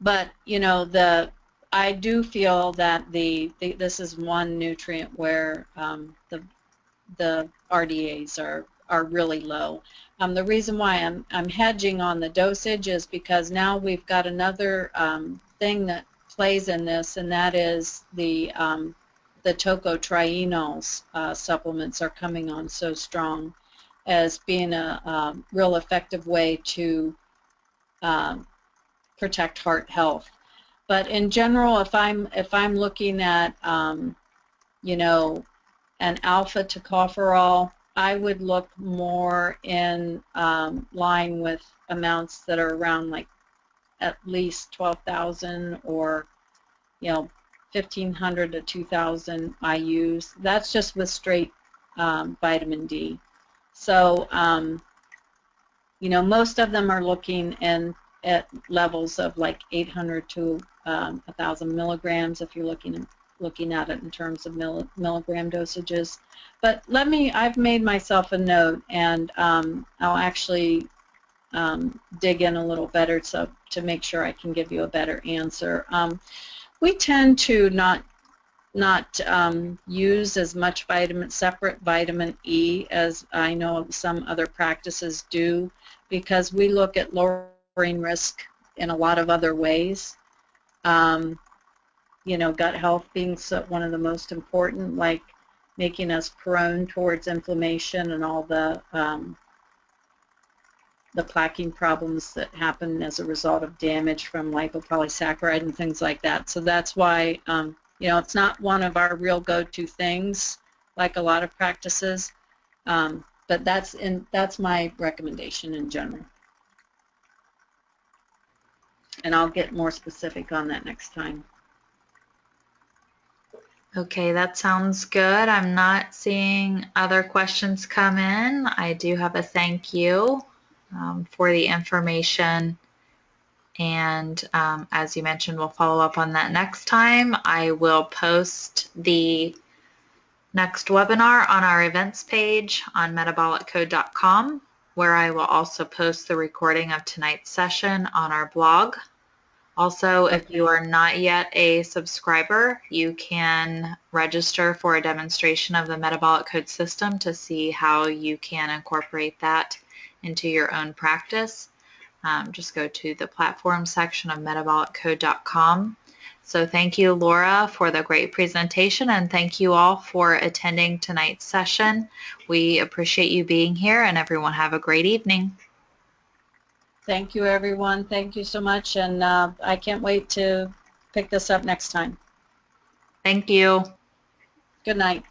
But I do feel that this is one nutrient where the RDAs are really low. The reason why I'm hedging on the dosage is because now we've got another thing that plays in this, and that is the tocotrienols supplements are coming on so strong as being a real effective way to protect heart health. But in general, if I'm looking at an alpha tocopherol, I would look more in line with amounts that are around like at least 12,000 or 1,500 to 2,000 IUs. That's just with straight vitamin D. So most of them are looking at levels of like 800 to 1,000 milligrams if you're looking at it in terms of milligram dosages. But I've made myself a note, and I'll actually dig in a little better to make sure I can give you a better answer. We tend to not use as much separate vitamin E as I know some other practices do, because we look at lowering risk in a lot of other ways. Gut health being one of the most important, like making us prone towards inflammation and all the plaquing problems that happen as a result of damage from lipopolysaccharide and things like that. So that's why it's not one of our real go-to things like a lot of practices, but that's my recommendation in general. And I'll get more specific on that next time. Okay, that sounds good. I'm not seeing other questions come in. I do have a thank you for the information, and as you mentioned, we'll follow up on that next time. I will post the next webinar on our events page on metaboliccode.com, where I will also post the recording of tonight's session on our blog. Also, if you are not yet a subscriber, you can register for a demonstration of the Metabolic Code system to see how you can incorporate that into your own practice. Just go to the platform section of metaboliccode.com. So thank you, Laura, for the great presentation, and thank you all for attending tonight's session. We appreciate you being here, and everyone have a great evening. Thank you, everyone. Thank you so much, and I can't wait to pick this up next time. Thank you. Good night.